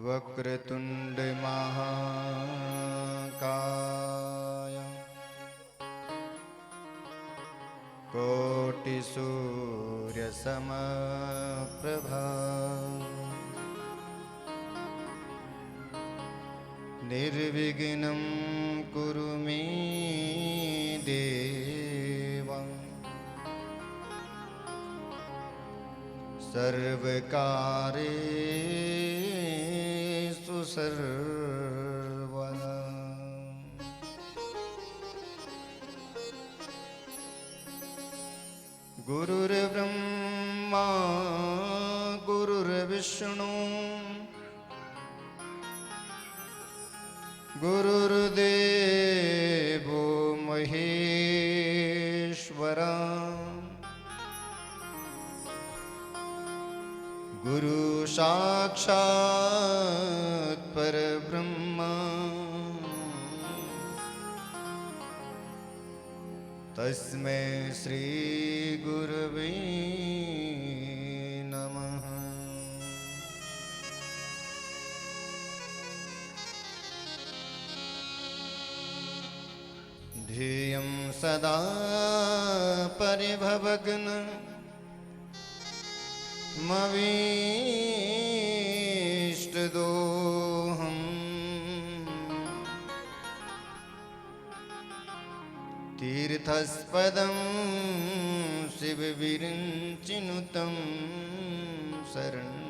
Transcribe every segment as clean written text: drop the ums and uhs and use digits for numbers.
वक्रतुंड महाकाय कोटि सूर्य समप्रभा निर्विघ्नं कुरु मे देव सर्वकार्येषु सर्वदा। गुरुर्ब्रह्मा गुरुर्विष्णु गुरुर्देवो महेश्वरा गुरु साक्षात् परब्रह्म तस्मै श्री गुरवे नमः। ध्येयं सदा परिभवग्न मवीष्टदोहम् तीर्थस्पदं शिवविरिञ्चिनुतं शरणं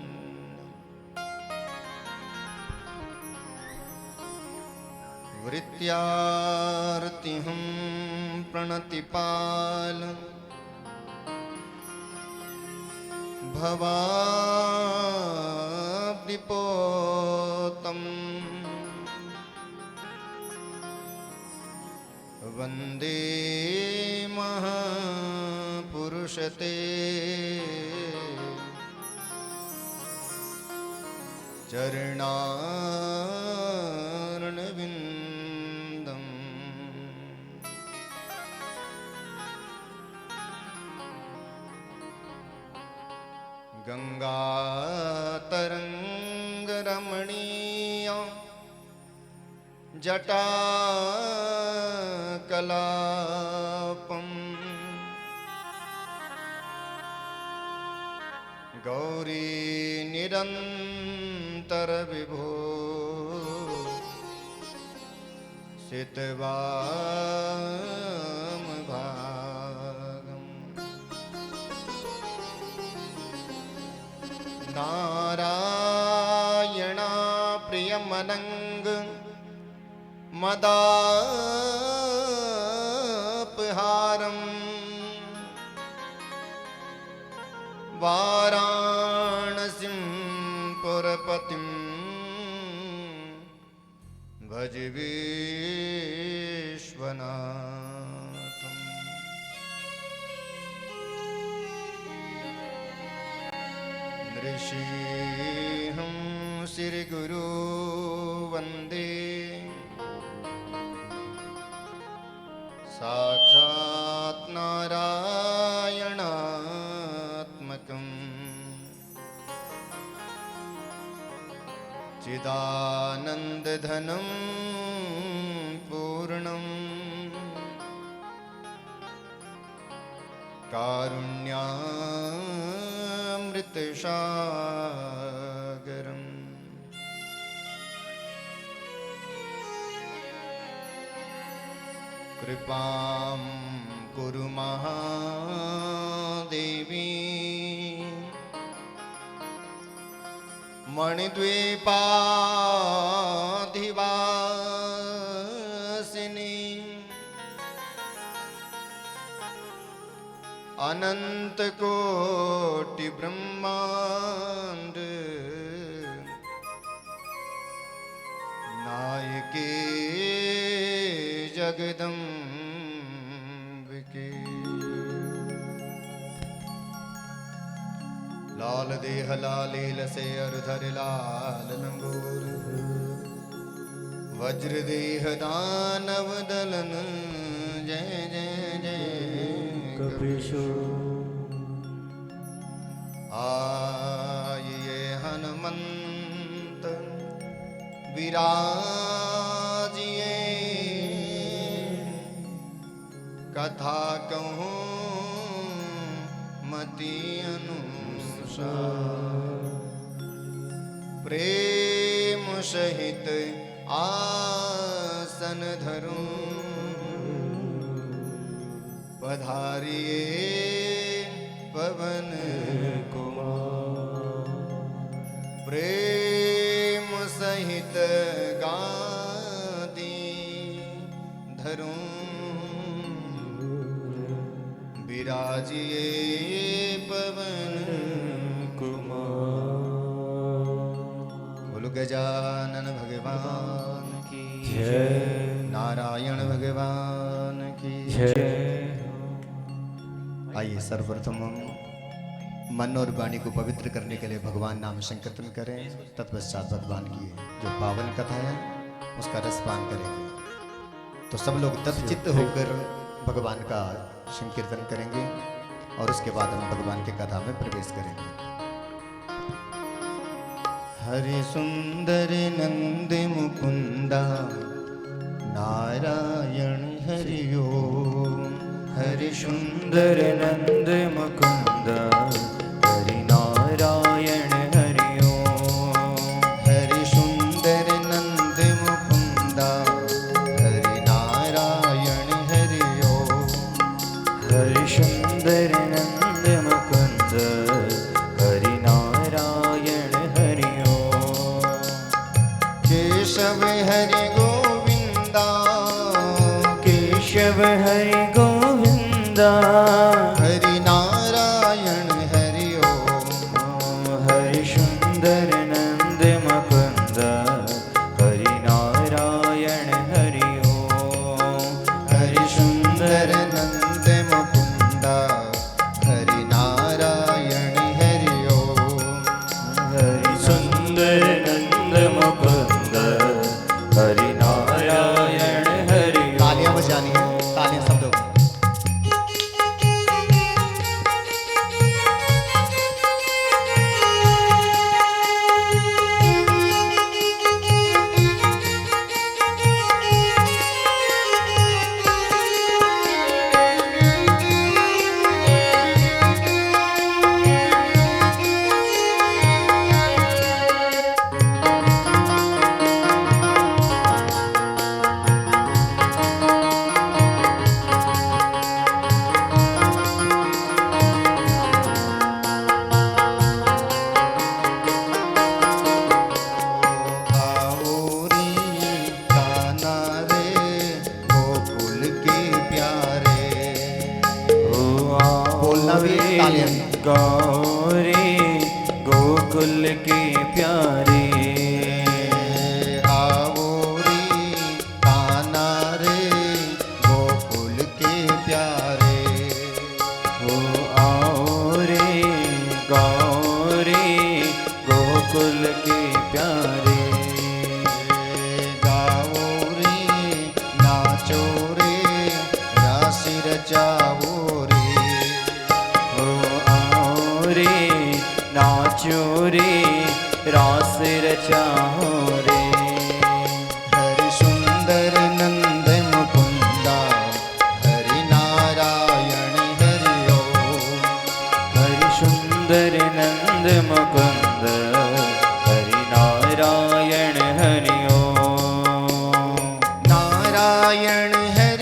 वृत्यार्तिहं प्रणतिपाल भवाब्धिपोतं वन्दे महापुरुषते चरणारविन्दम्। गंगातरंगरमणीय जटाकलापं गौरी निरन्तरविभो सितवामभागम् नारायणा प्रियमनंग मदापहारं वाराणसीं पुरपतिं भज विश्वनाथम्। ऋषिहं श्रीगुरु वन्दे साक्षात् नारायणात्मकम् चिदानन्दघनं पूर्णं कारुण्यामृतसागरम् कृपां कुरु महादेवी मणिद्वीपाधिवासिनी अनंतकोटि ब्रह्मांड नायके जगदम्बिके। लाल देह लालील से अरुधर लाल लंगूर वज्रदेह दानव दलन जय जय जय कपीशो। आइए हनुमंत विराजिए, कथा कहूँ मति अनुसार, प्रेम सहित आसन धरूं, पधारिए पवन कुमार, प्रेम सहित गादी धरूं, विराजिए पवन कुमार। बोलो गजानन भगवान की जय, नारायण भगवान की जय। आइए सर्वप्रथम हम मन और वाणी को पवित्र करने के लिए भगवान नाम संकीर्तन करें। तत्पश्चात भगवान की जो पावन कथा है उसका रसपान करेंगे। तो सब लोग तत्चित्त होकर भगवान का संकीर्तन करेंगे और उसके बाद हम भगवान की कथा में प्रवेश करेंगे। हरि सुंदर नंद मुकुंदा नारायण हरि ओम। हरि सुंदर नंद मुकुंद हरि नारायण हरि ओम। हरि सुंदर नंद मुकुंदा हरि नारायण हरि ओम। हरि सुंदर नंद मुकुंद हरि नारायण हरि ओम। केशव हरि गोविंदा केशव हरि गोविंदा हरि नारायण हरि ओम। हरि सुंदर नंद मुकुंद हरि नारायण हरि ओम। हरि सुंदर नंद मुकुंदा हरि नारायण हरि ओम। हरि सुंदर नंद मुकुंद हरि नारायण हरि ओम। तालियां बजानी है, तालियां सब लोग। गौरी गोकुल के प्यारे। आओ रे कान्हा रे गोकुल के प्यारे। ओ आओ रे गौरी गोकुल के प्यारे। गाओ रे नाचो रे रास रचाओ रे। नाचो रे रास रचाओ रे। हरि सुंदर नंद मुकुंदा हरि नारायण हरि ओम। हरि सुंदर नंद मुकुंद हरि नारायण हरि ओम। नारायण हरि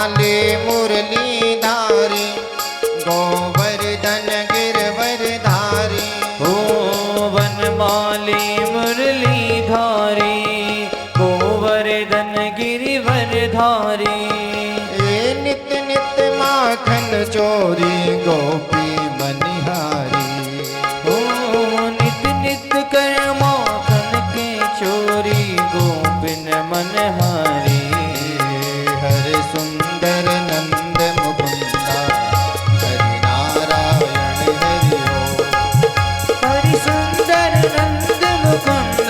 बनमाली मुरलीधारी गोवर्धन गिरवरधारी हो वनमाली मुरलीधारी गोवर्धन गिरिवरधारी ये नित नित माखन चोरी गोपी मनिहारी हो नित नित कर माखन के चोरी गोपिन मनहारी हर सुंदर नंद मुकुंदा हरि नारायण हरि ओम हरि सुंदर नंद मुकुंद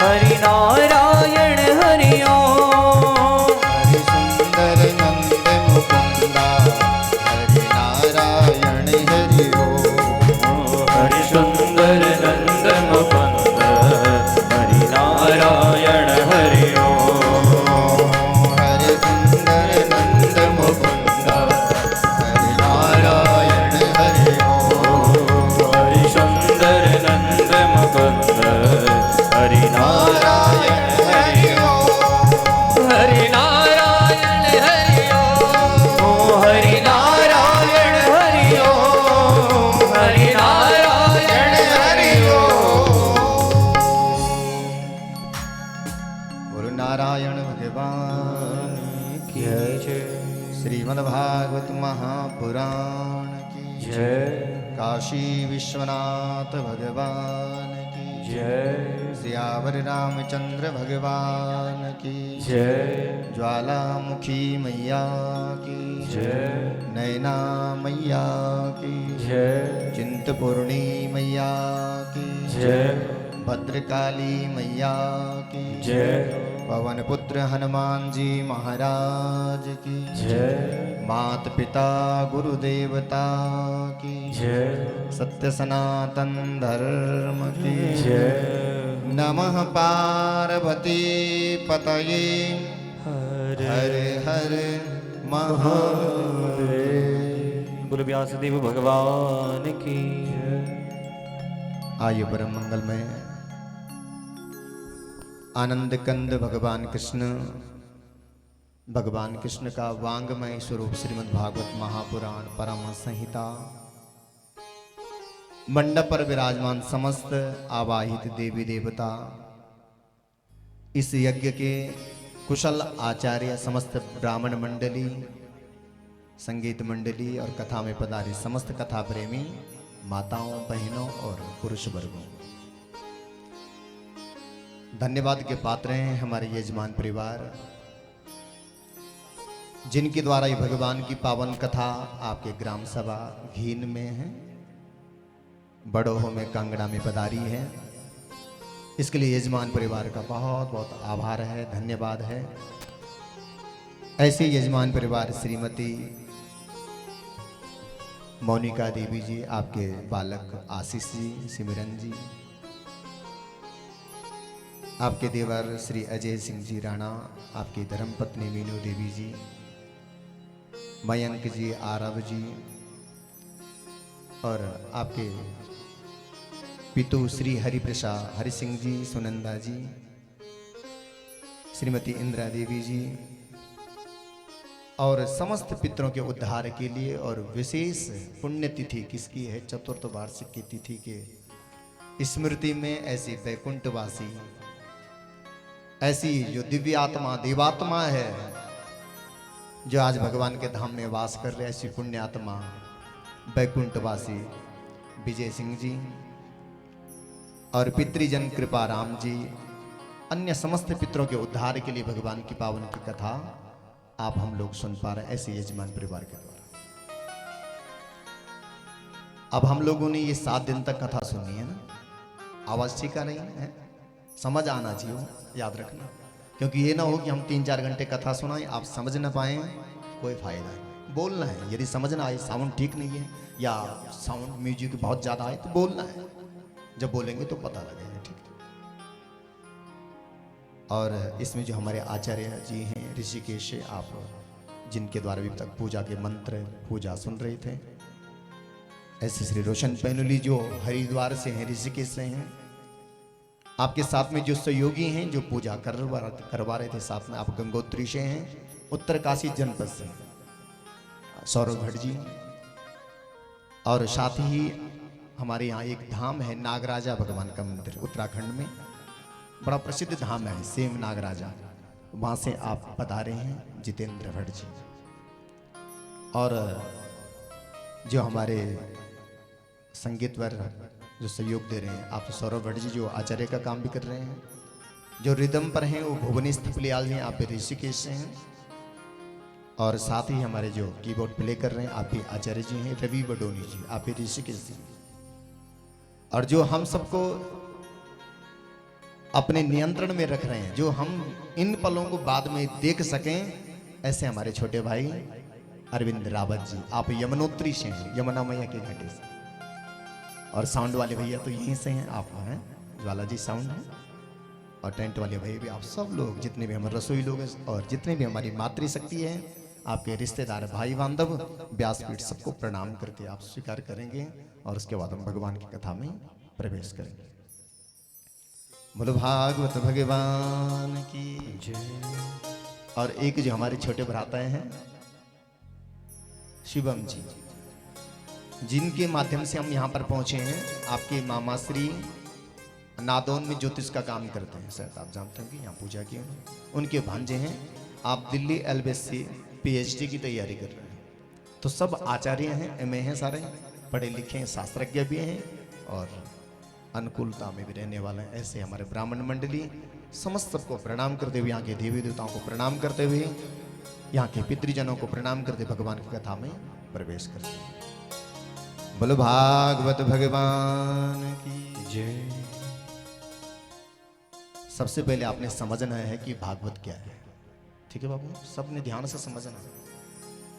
हरि नारायण हरि ओम हरि सुंदर नंद मुकुंदा हरि नारायण हरि ओम हरि सुंदर नंद मुकुंद हरि नारायण हरि ओम हरि सुंदर नंद मुकुंदा हरि नारायण हरि ओम हरि सुंदर नंद मुकुंद हरि नारायण हरि ओम हरि नारायण हरि ओम हरि नारायण हरि ओम हरि नारायण हरि गुरु नारायण भगवान की जय श्रीमद्भागवत महापुराण की जय काशी विश्वनाथ भगवान की जय सियावर रामचंद्र भगवान की जय ज्वालामुखी मैया की जय नैना मैया की जय चिंतपूर्णी मैया की जय भद्रकाली मैया की जय पवन पुत्र हनुमान जी महाराज की जय मात पिता गुरु देवता की जय सत्य सनातन धर्म की जय नमः पार्वती पतये हर हर महादेव। बोलो व्यासदेव भगवान की आइए परम मंगलमय आनंद कंद भगवान कृष्ण का वांगमय स्वरूप श्रीमद् भागवत महापुराण परम संहिता मंडप पर विराजमान समस्त आवाहित देवी देवता इस यज्ञ के कुशल आचार्य समस्त ब्राह्मण मंडली संगीत मंडली और कथा में पधारे समस्त कथा प्रेमी माताओं बहनों और पुरुष वर्गों धन्यवाद के पात्र हैं हमारे यजमान परिवार जिनके द्वारा ये भगवान की पावन कथा आपके ग्राम सभा घीन में है बड़ोह में कांगड़ा में पधारी है। इसके लिए यजमान परिवार का बहुत बहुत आभार है धन्यवाद है। ऐसे यजमान परिवार श्रीमती मोनिका देवी जी आपके बालक आशीष जी सिमरन जी आपके देवर श्री अजय सिंह जी राणा आपकी धर्मपत्नी मीनू देवी जी मयंक जी आरव जी और आपके पितु श्री हरिप्रसाद हरि सिंह जी सुनंदा जी श्रीमती इंदिरा देवी जी और समस्त पितरों के उद्धार के लिए और विशेष पुण्यतिथि किसकी है चतुर्थ वार्षिक की तिथि के स्मृति में ऐसी वैकुंठवासी ऐसी जो दिव्य आत्मा देवात्मा है जो आज भगवान के धाम में वास कर रहे ऐसी पुण्य आत्मा वैकुंठवासी विजय सिंह जी और पितृजन कृपा राम जी अन्य समस्त पितरों के उद्धार के लिए भगवान की पावन की कथा आप हम लोग सुन पा रहे हैं ऐसे यजमान परिवार के द्वारा। अब हम लोगों ने ये 7 दिन तक कथा सुनी है ना, आवाज ठीक आ रही है, समझ आना चाहिए, याद रखना, क्योंकि ये ना हो कि हम 3-4 घंटे कथा सुनाएं आप समझ ना पाए, कोई फायदा नहीं। बोलना है, यदि समझ ना आए, साउंड ठीक नहीं है या साउंड म्यूजिक बहुत ज्यादा आए तो बोलना है, जब बोलेंगे तो पता लगेगा, ठीक है। और इसमें जो हमारे आचार्य जी हैं ऋषिकेश, आप जिनके द्वारा अभी तक पूजा के मंत्र पूजा सुन रहे थे, ऐसे श्री रोशन पैनुली जो हरिद्वार से हैं, ऋषिकेश से हैं, आपके साथ में जो सहयोगी हैं जो पूजा करवा रहे थे साथ में, आप गंगोत्री से हैं, उत्तरकाशी जनपद से सौरभ भट्ट जी, और साथ ही हमारे यहाँ एक धाम है नागराजा भगवान का मंदिर उत्तराखंड में, बड़ा प्रसिद्ध धाम है सेम नागराजा, वहाँ से आप बता रहे हैं जितेंद्र भट्ट जी। और जो हमारे संगीत वर्ग जो सहयोग दे रहे हैं आप सौरभ भट्ट जी, जो आचार्य का काम भी कर रहे हैं। जो रिदम पर हैं वो भुवनेश थपलियाल जी, आप ऋषिकेश से हैं। और साथ ही हमारे जो कीबोर्ड प्ले कर रहे हैं आप भी आचार्य जी हैं, रवि बडोनी जी, आप भी ऋषिकेश से। और जो हम सबको अपने नियंत्रण में रख रहे हैं, जो हम इन पलों को बाद में देख सकें, ऐसे हमारे छोटे भाई अरविंद रावत जी, आप यमुनोत्री से हैं, यमुना मैया के घाटे से। और साउंड वाले भैया तो यहीं से हैं, आप हैं ज्वाला जी साउंड है। और टेंट वाले भैया भी, आप सब लोग जितने भी हमारे रसोई लोग हैं और जितने भी हमारी मातृशक्ति है, आपके रिश्तेदार भाई बांधव व्यासपीठ, सबको प्रणाम करके आप स्वीकार करेंगे। और उसके बाद हम भगवान की कथा में प्रवेश करेंगे। बोलो भागवत भगवान की जय। और एक जो हमारे छोटे भ्राता हैं शिवम जी, जिनके माध्यम से हम यहाँ पर पहुंचे हैं, आपके मामा श्री नादौन में ज्योतिष का काम करते हैं, शायद आप जानते होंगे, यहाँ पूजा की उनके भांजे हैं। आप दिल्ली एलबीएस से पीएचडी की तैयारी कर रहे हैं। तो सब आचार्य हैं, एमए हैं, सारे पढ़े लिखे हैं, शास्त्रज्ञ भी हैं और अनुकूलता में भी रहने वाले हैं। ऐसे हमारे ब्राह्मण मंडली समस्त सबको प्रणाम करते हुए, यहाँ के देवी देवताओं को प्रणाम करते हुए, यहाँ के पितृजनों को प्रणाम करते भगवान की कथा में प्रवेश करते हैं। बोलो भागवत भगवान की जय। सबसे पहले आपने समझना है कि भागवत क्या है, ठीक है बाबू, सबने ध्यान से समझना है।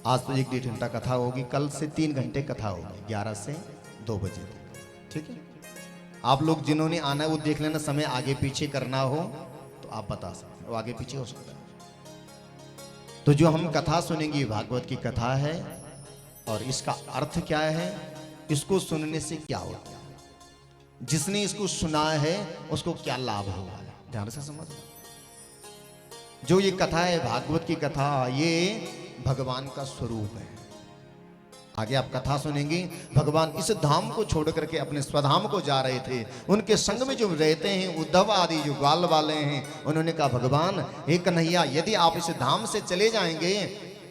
आज तो 1-1.5 घंटा कथा होगी, कल से 3 घंटे कथा होगी, 11 से 2 बजे तक, ठीक है। आप लोग जिन्होंने आना है वो देख लेना, समय आगे पीछे करना हो तो आप बता सकते हैं, वो आगे पीछे हो सकता है। तो जो हम कथा सुनेंगे भागवत की कथा है, और इसका अर्थ क्या है, इसको सुनने से क्या होता है, जिसने इसको सुना है उसको क्या लाभ होगा, ध्यान से समझ। जो ये कथा है भागवत की कथा, ये भगवान का स्वरूप है। आगे आप कथा सुनेंगे, भगवान इस धाम को छोड़ करके अपने स्वधाम को जा रहे थे। उनके संग में जो रहते हैं उद्धव आदि जो ग्वाल वाले हैं, उन्होंने कहा भगवान हे कन्हैया, यदि आप इस धाम से चले जाएंगे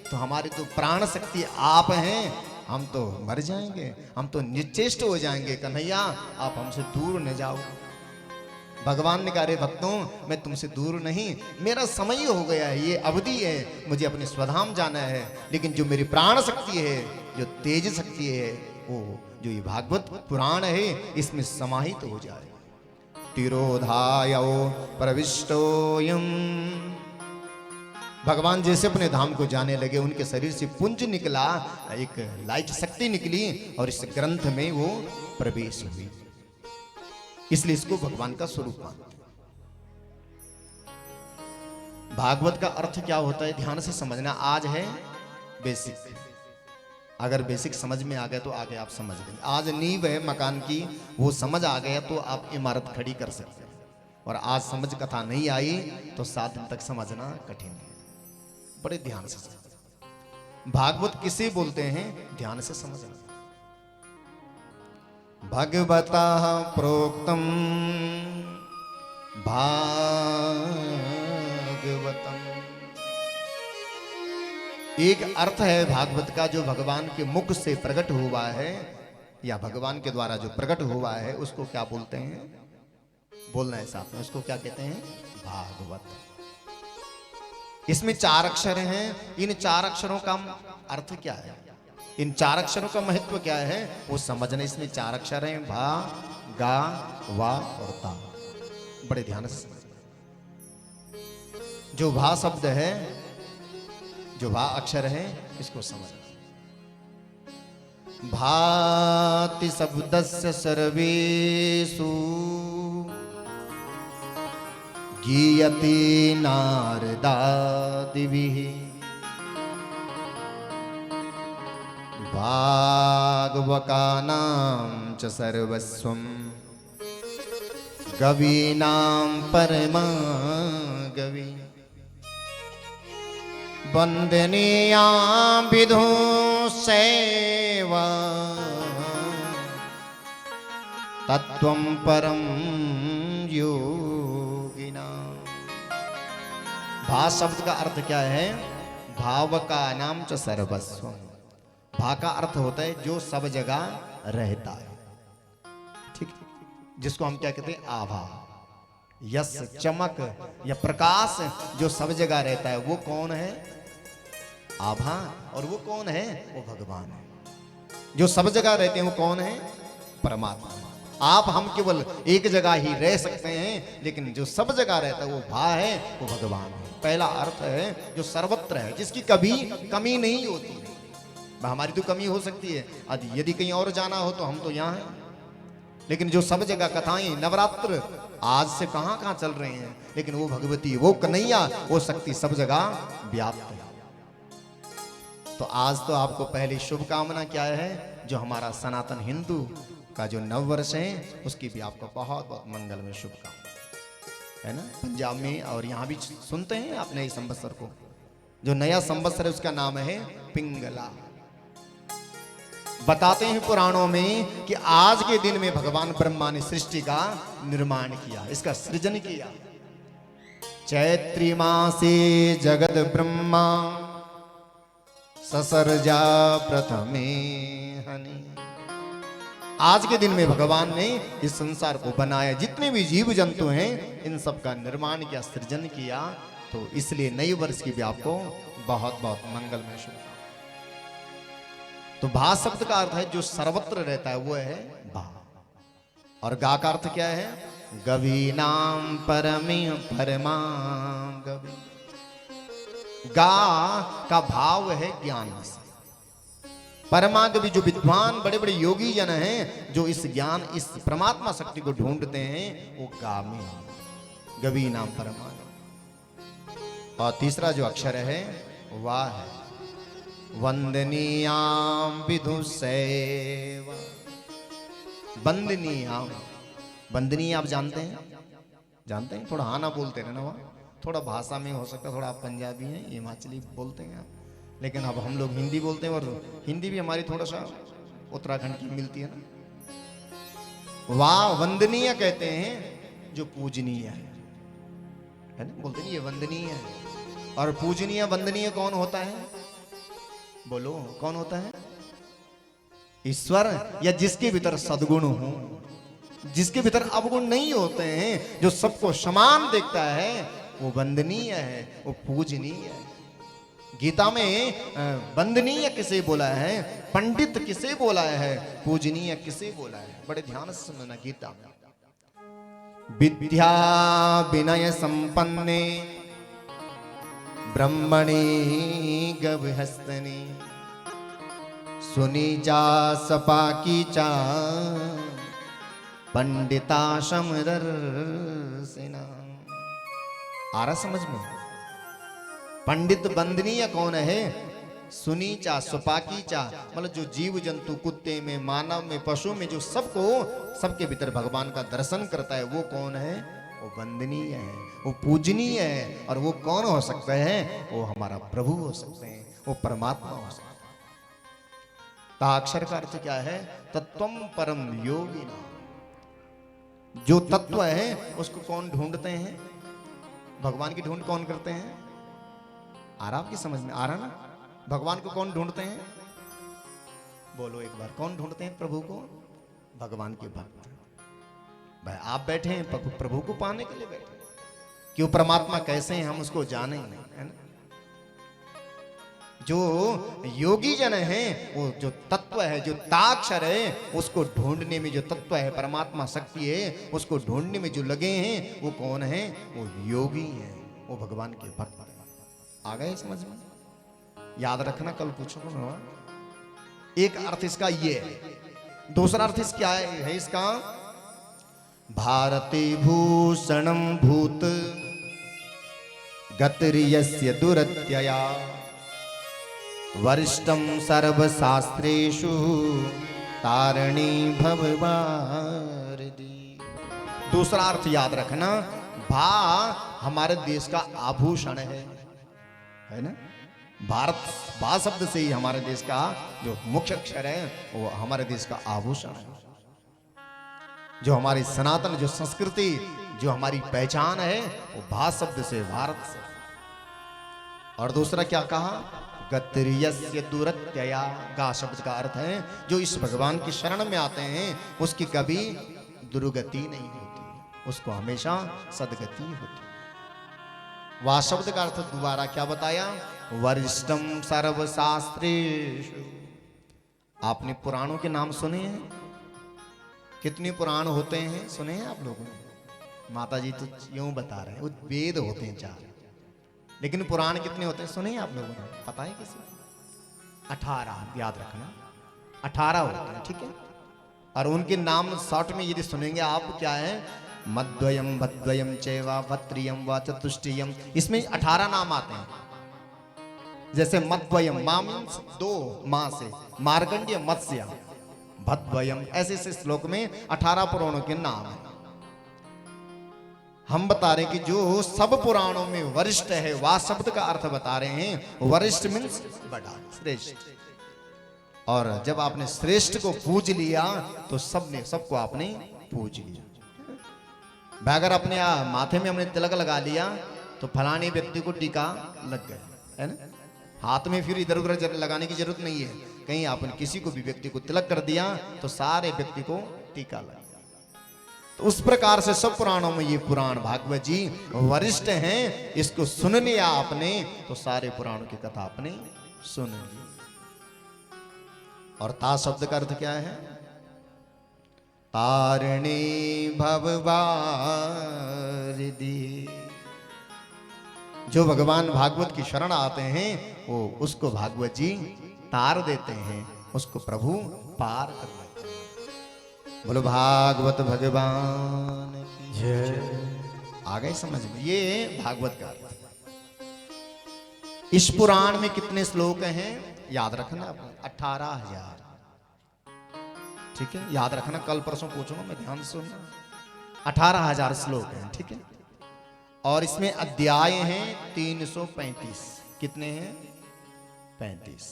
तो हमारी तो प्राण शक्ति आप हैं, हम तो मर जाएंगे, हम तो निश्चेष्ट हो जाएंगे। कन्हैया आप हमसे दूर न जाओ। भगवान ने कहा रे भक्तों, मैं तुमसे दूर नहीं, मेरा समय हो गया है, ये अवधि है, मुझे अपने स्वधाम जाना है। लेकिन जो मेरी प्राण शक्ति है, जो तेज शक्ति है, वो जो ये भागवत पुराण है, इसमें समाहित हो जाए। तिरोधायो प्रविष्टोयम। भगवान जैसे अपने धाम को जाने लगे, उनके शरीर से पुंज निकला, एक लाइट शक्ति निकली और इस ग्रंथ में वो प्रवेश हुई। इसलिए इसको भगवान का स्वरूप मानते हैं। भागवत का अर्थ क्या होता है, ध्यान से समझना। आज है बेसिक, अगर बेसिक समझ में आ गया तो आगे आप समझ लेंगे। आज नींव है मकान की, वो समझ आ गया तो आप इमारत खड़ी कर सकते हैं। और आज समझ कथा नहीं आई तो 7 दिन तक समझना कठिन है। बड़े ध्यान से समझना। भागवत किसे बोलते हैं, ध्यान से समझना। भगवता प्रोक्तम भागवतम। एक अर्थ है भागवत का, जो भगवान के मुख से प्रकट हुआ है या भगवान के द्वारा जो प्रकट हुआ है, उसको क्या बोलते हैं, बोलना है साथ में, उसको क्या कहते हैं, भागवत। इसमें 4 अक्षर हैं। इन 4 अक्षरों का अर्थ क्या है, इन 4 अक्षरों का महत्व क्या है, वो समझना। इसमें 4 अक्षर हैं, भा, गा, वा और ता। बड़े ध्यान से समझना। जो भा शब्द है, जो भा अक्षर है, इसको समझना। भाति शब्दस्य सर्वेषु गीयते नारदादिभिः भागवकानां च सर्वस्वं गवीनां परमा गवी। वंदनीया विधु सेवा तत्वं परम योगिना। भा शब्द का अर्थ क्या है? भाव का नाम च सर्वस्व। भा का अर्थ होता है जो सब जगह रहता है, ठीक, जिसको हम क्या कहते हैं? आभा, यश, चमक या प्रकाश जो सब जगह रहता है वो कौन है? आभा। और वो कौन है? वो भगवान है। जो सब जगह रहते हैं वो कौन है? परमात्मा। आप हम केवल एक जगह ही रह सकते हैं, लेकिन जो सब जगह रहता है वो भा है, वो भगवान है। पहला अर्थ है जो सर्वत्र है, जिसकी कभी कमी नहीं होती है। हमारी तो कमी हो सकती है, यदि कहीं और जाना हो तो हम तो यहाँ हैं, लेकिन जो सब जगह कथाएं, नवरात्र आज से कहां कहां चल रहे हैं, लेकिन वो भगवती, वो कन्हैया, वो शक्ति सब जगह व्याप्त है। तो आज तो आपको पहली शुभकामना क्या है? जो हमारा सनातन हिंदू का जो नववर्ष है उसकी भी आपको बहुत बहुत मंगलमय शुभकामना, है ना। पंजाब में और यहाँ भी सुनते हैं आप नए संवत्सर को। जो नया संवत्सर है उसका नाम है पिंगला। बताते हैं पुराणों में कि आज के दिन में भगवान ब्रह्मा ने सृष्टि का निर्माण किया, इसका सृजन किया। चैत्री मासे जगत ब्रह्मा ससर्जा प्रथमे हनि। आज के दिन में भगवान ने इस संसार को बनाया, जितने भी जीव जंतु हैं इन सब का निर्माण किया, सृजन किया। तो इसलिए नए वर्ष की भी आपको बहुत बहुत मंगलमय शुभकामनाएं। तो भा शब्द का अर्थ है जो सर्वत्र रहता है वो है भा। और गा का अर्थ क्या है? गवीनाम परमे परमा गवी। गा का भाव है ज्ञान से। परमागवी जो विद्वान बड़े बड़े योगी जन हैं, जो इस ज्ञान, इस परमात्मा शक्ति को ढूंढते हैं, वो गामी, गवी नाम परमा। और तीसरा जो अक्षर है वह है वंदनीयाम विधु सेवा। वंदनीयाम, वंदनीय आप जानते हैं? जानते हैं? थोड़ा हाँ ना बोलते रहना, वहाँ थोड़ा भाषा में हो सकता है, थोड़ा आप पंजाबी हैं, हिमाचली बोलते हैं आप, लेकिन अब हम लोग हिंदी बोलते हैं, और हिंदी भी हमारी थोड़ा सा उत्तराखंड की मिलती है ना। वाह वंदनीय कहते हैं जो पूजनीय है ना, बोलते नहीं ये वंदनीय है। और पूजनीय वंदनीय कौन होता है? बोलो कौन होता है? ईश्वर, या जिसके भीतर सद्गुण हो, जिसके भीतर अवगुण नहीं होते हैं, जो सबको समान देखता है, वो वंदनीय है, वो पूजनीय है। गीता में वंदनीय किसे बोला है, पंडित किसे बोला है, पूजनीय किसे बोला है? बड़े ध्यान से सुनना गीता में। विद्या विनय संपन्ने ब्रह्मणि गवहस्तनि सुनीचा सपाकी चा पंडिता समदर्शिना। आ रहा समझ में? पंडित वंदनीय कौन है? सुनीचा सुपाकीचा, मतलब जो जीव जंतु, कुत्ते में, मानव में, पशु में, जो सबको, सबके भीतर भगवान का दर्शन करता है, वो कौन है? वो वंदनीय है, वो पूजनीय है। और वो कौन हो सकता है? वो हमारा प्रभु हो सकते हैं, वो परमात्मा हो सकते हैं। ताक्षर का अर्थ क्या है? तत्वम परम योगिना। जो तत्व है उसको कौन ढूंढते हैं? भगवान की ढूंढ कौन करते हैं? आ रहा आपकी समझ में? आ रहा ना? भगवान को कौन ढूंढते हैं? बोलो एक बार, कौन ढूंढते हैं प्रभु को? भगवान के भक्त। भाई आप बैठे हैं प्रभु को पाने के लिए बैठे, क्यों? परमात्मा कैसे हैं हम उसको जाने नहीं, है ना। जो योगी जन हैं, वो जो तत्व है, जो ताक्षर है, उसको ढूंढने में, जो तत्व है, परमात्मा शक्ति है, उसको ढूंढने में जो लगे हैं, वो कौन है? वो योगी हैं, वो भगवान के भक्त हैं। आ गए समझ में? याद रखना, कल पूछो। एक अर्थ इसका ये है। दूसरा अर्थ इस क्या है इसका? भारते भूषणम भूत गतिर्यस्य दुरत्यया वरिष्ठम सर्वशास्त्रेषु तारणी भववारिधि। दूसरा अर्थ याद रखना, भा हमारे देश का आभूषण है ना। भारत भा शब्द से ही हमारे देश का जो मुख्य अक्षर है वो हमारे देश का आभूषण है। जो हमारी सनातन जो संस्कृति जो हमारी पहचान है वो भा शब्द से, भारत से। और दूसरा क्या कहा, गत्रियस्य दुरत्यया। गा शब्द का अर्थ है जो इस भगवान की शरण में आते हैं उसकी कभी दुर्गति नहीं होती, उसको हमेशा सदगति होती। वाह शब्द का अर्थ दोबारा क्या बताया, वरिष्ठम सर्वशास्त्रेषु। आपने पुराणों के नाम सुने हैं? कितने पुराण होते हैं सुने हैं आप लोगों ने? माता जी तो यूं बता रहे हैं, वो वेद होते हैं 4, लेकिन पुराण कितने होते हैं सुने हैं आप लोगों ने? पता है किसी को? 18, याद रखना 18 होते हैं, ठीक है। और उनके नाम शॉर्ट में यदि सुनेंगे आप क्या है, मद्वयम भद्वयम चैवा भत्रियम व चतुष्टयम, इसमें 18 नाम आते हैं। जैसे मद्वयम, मा मीन्स 2 मां से, मार्कंडेय मत्स्य, भद्वयम, ऐसे ऐसे श्लोक में 18 पुराणों के नाम हैं। हम बता रहे हैं कि जो सब पुराणों में वरिष्ठ है, वह शब्द का अर्थ बता रहे हैं। वरिष्ठ मीन्स बड़ा, श्रेष्ठ। और जब आपने श्रेष्ठ को पूज लिया तो सबको आपने पूज लिया। अगर अपने माथे में हमने तिलक लगा लिया तो फलाने व्यक्ति को टीका लग गया, है ना। हाथ में फिर इधर उधर लगाने की जरूरत नहीं है, कहीं आपने किसी को भी व्यक्ति को तिलक कर दिया तो सारे व्यक्ति को टीका लग गया। तो उस प्रकार से सब पुराणों में ये पुराण भागवत जी वरिष्ठ हैं। इसको सुन लिया आपने तो सारे पुराणों की कथा आपने सुन ली। और ता शब्द का अर्थ क्या है, तारिणी भववारिधि। जो भगवान भागवत की शरण आते हैं वो उसको भागवत जी तार देते हैं, उसको प्रभु पार कर देते हैं। बोलो भागवत भगवान की जय। आ गए समझ में? ये भागवत का अर्थ। इस पुराण में कितने श्लोक हैं याद रखना, 18,000, ठीक है। याद रखना, कल परसों पूछूंगा मैं, ध्यान से सुनना। 18,000 श्लोक हैं, ठीक है। और इसमें अध्याय हैं 335। कितने हैं? 35।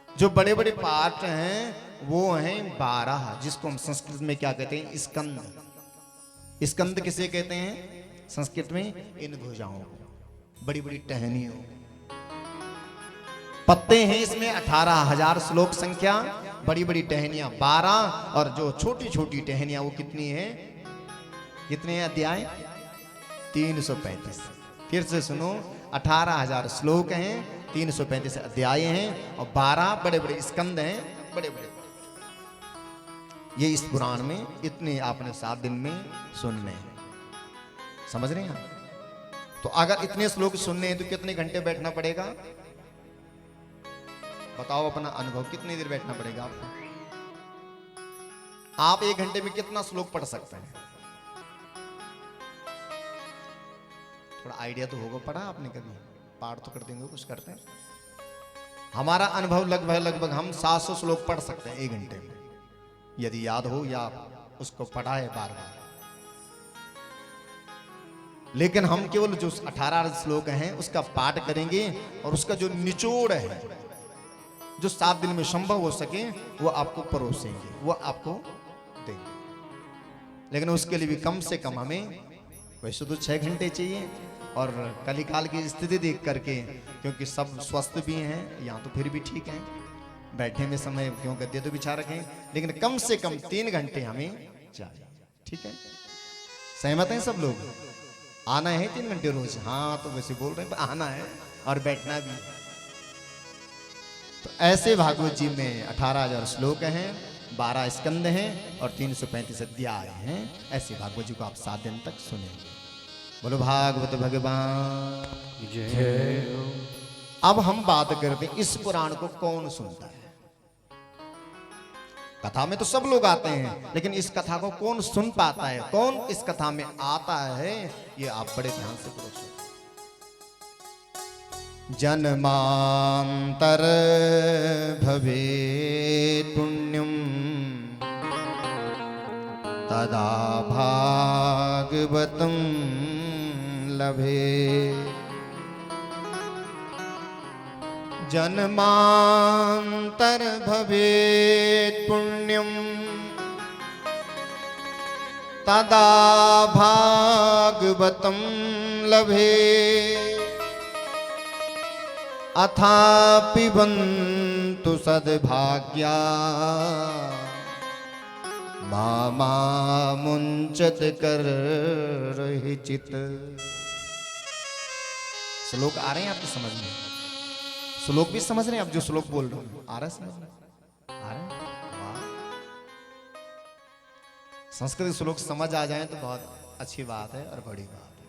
जो बड़े बड़े पाठ हैं वो हैं 12, जिसको हम संस्कृत में क्या कहते हैं, स्कंद। स्कंद किसे कहते हैं संस्कृत में? इन भुजाओं को, बड़ी बड़ी टहनियों। पत्ते हैं इसमें 18,000 श्लोक संख्या, बड़ी बड़ी टहनियां 12, और जो छोटी छोटी टहनियां वो कितनी है? कितने हैं अध्याय? 335। फिर से सुनो, 18,000 श्लोक हैं, 335 अध्याय हैं और 12 बड़े बड़े स्कंद हैं, बड़े बड़े। ये इस पुराण में इतने आपने 7 दिन में सुनने हैं, समझ रहे हैं? तो अगर इतने श्लोक सुनने हैं तो कितने घंटे बैठना पड़ेगा? बताओ अपना अनुभव, कितनी देर बैठना पड़ेगा आपको? आप 1 घंटे में कितना श्लोक पढ़ सकते हैं? थोड़ा आइडिया तो होगा, पढ़ा आपने कभी? पाठ तो कर देंगे, कुछ करते हैं। हमारा अनुभव लगभग हम 700 श्लोक पढ़ सकते हैं 1 घंटे में, यदि याद हो या उसको पढ़ा है बार बार। लेकिन हम केवल जो 18 श्लोक हैं उसका पाठ करेंगे और उसका जो निचोड़ है, जो 7 दिन में संभव हो सके, वो आपको परोसेंगे, वो आपको देंगे। लेकिन उसके लिए भी कम से कम हमें वैसे तो 6 घंटे चाहिए, और कलिकाल की स्थिति देख करके, क्योंकि सब स्वस्थ भी हैं यहाँ तो फिर भी ठीक है, बैठने में समय क्यों गद्दे तो बिछा रखें, लेकिन कम से कम 3 घंटे हमें चाहिए, ठीक है। सहमत हैं सब लोग? आना है 3 घंटे रोज? हाँ, तो वैसे बोल रहे हैं आना है और बैठना भी। तो ऐसे भागवत जी में 18,000 श्लोक हैं, 12 स्कंद हैं और 335 अध्याय हैं। ऐसे भागवत जी को आप 7 दिन तक सुनेंगे। बोलो भागवत भगवान जय। अब हम बात करते हैं इस पुराण को कौन सुनता है। कथा में तो सब लोग आते हैं, लेकिन इस कथा को कौन सुन पाता है, कौन इस कथा में आता है, ये आप बड़े ध्यान से करो। जन्मांतर भवे पुण्यम तदा भागवतम लभे। जन्मांतर भवेत् पुण्यम तदा भागवतं लभे अथापि बन्तु सद्भाग्या मुंचत कर चित। श्लोक आ रहे हैं आपकी समझ में? श्लोक भी समझ रहे हैं आप? जो श्लोक बोल रहे हो आ रहा है समझ में? आ रहा है? वाह, संस्कृत श्लोक समझ आ जाए तो बहुत अच्छी बात है और बड़ी बात है।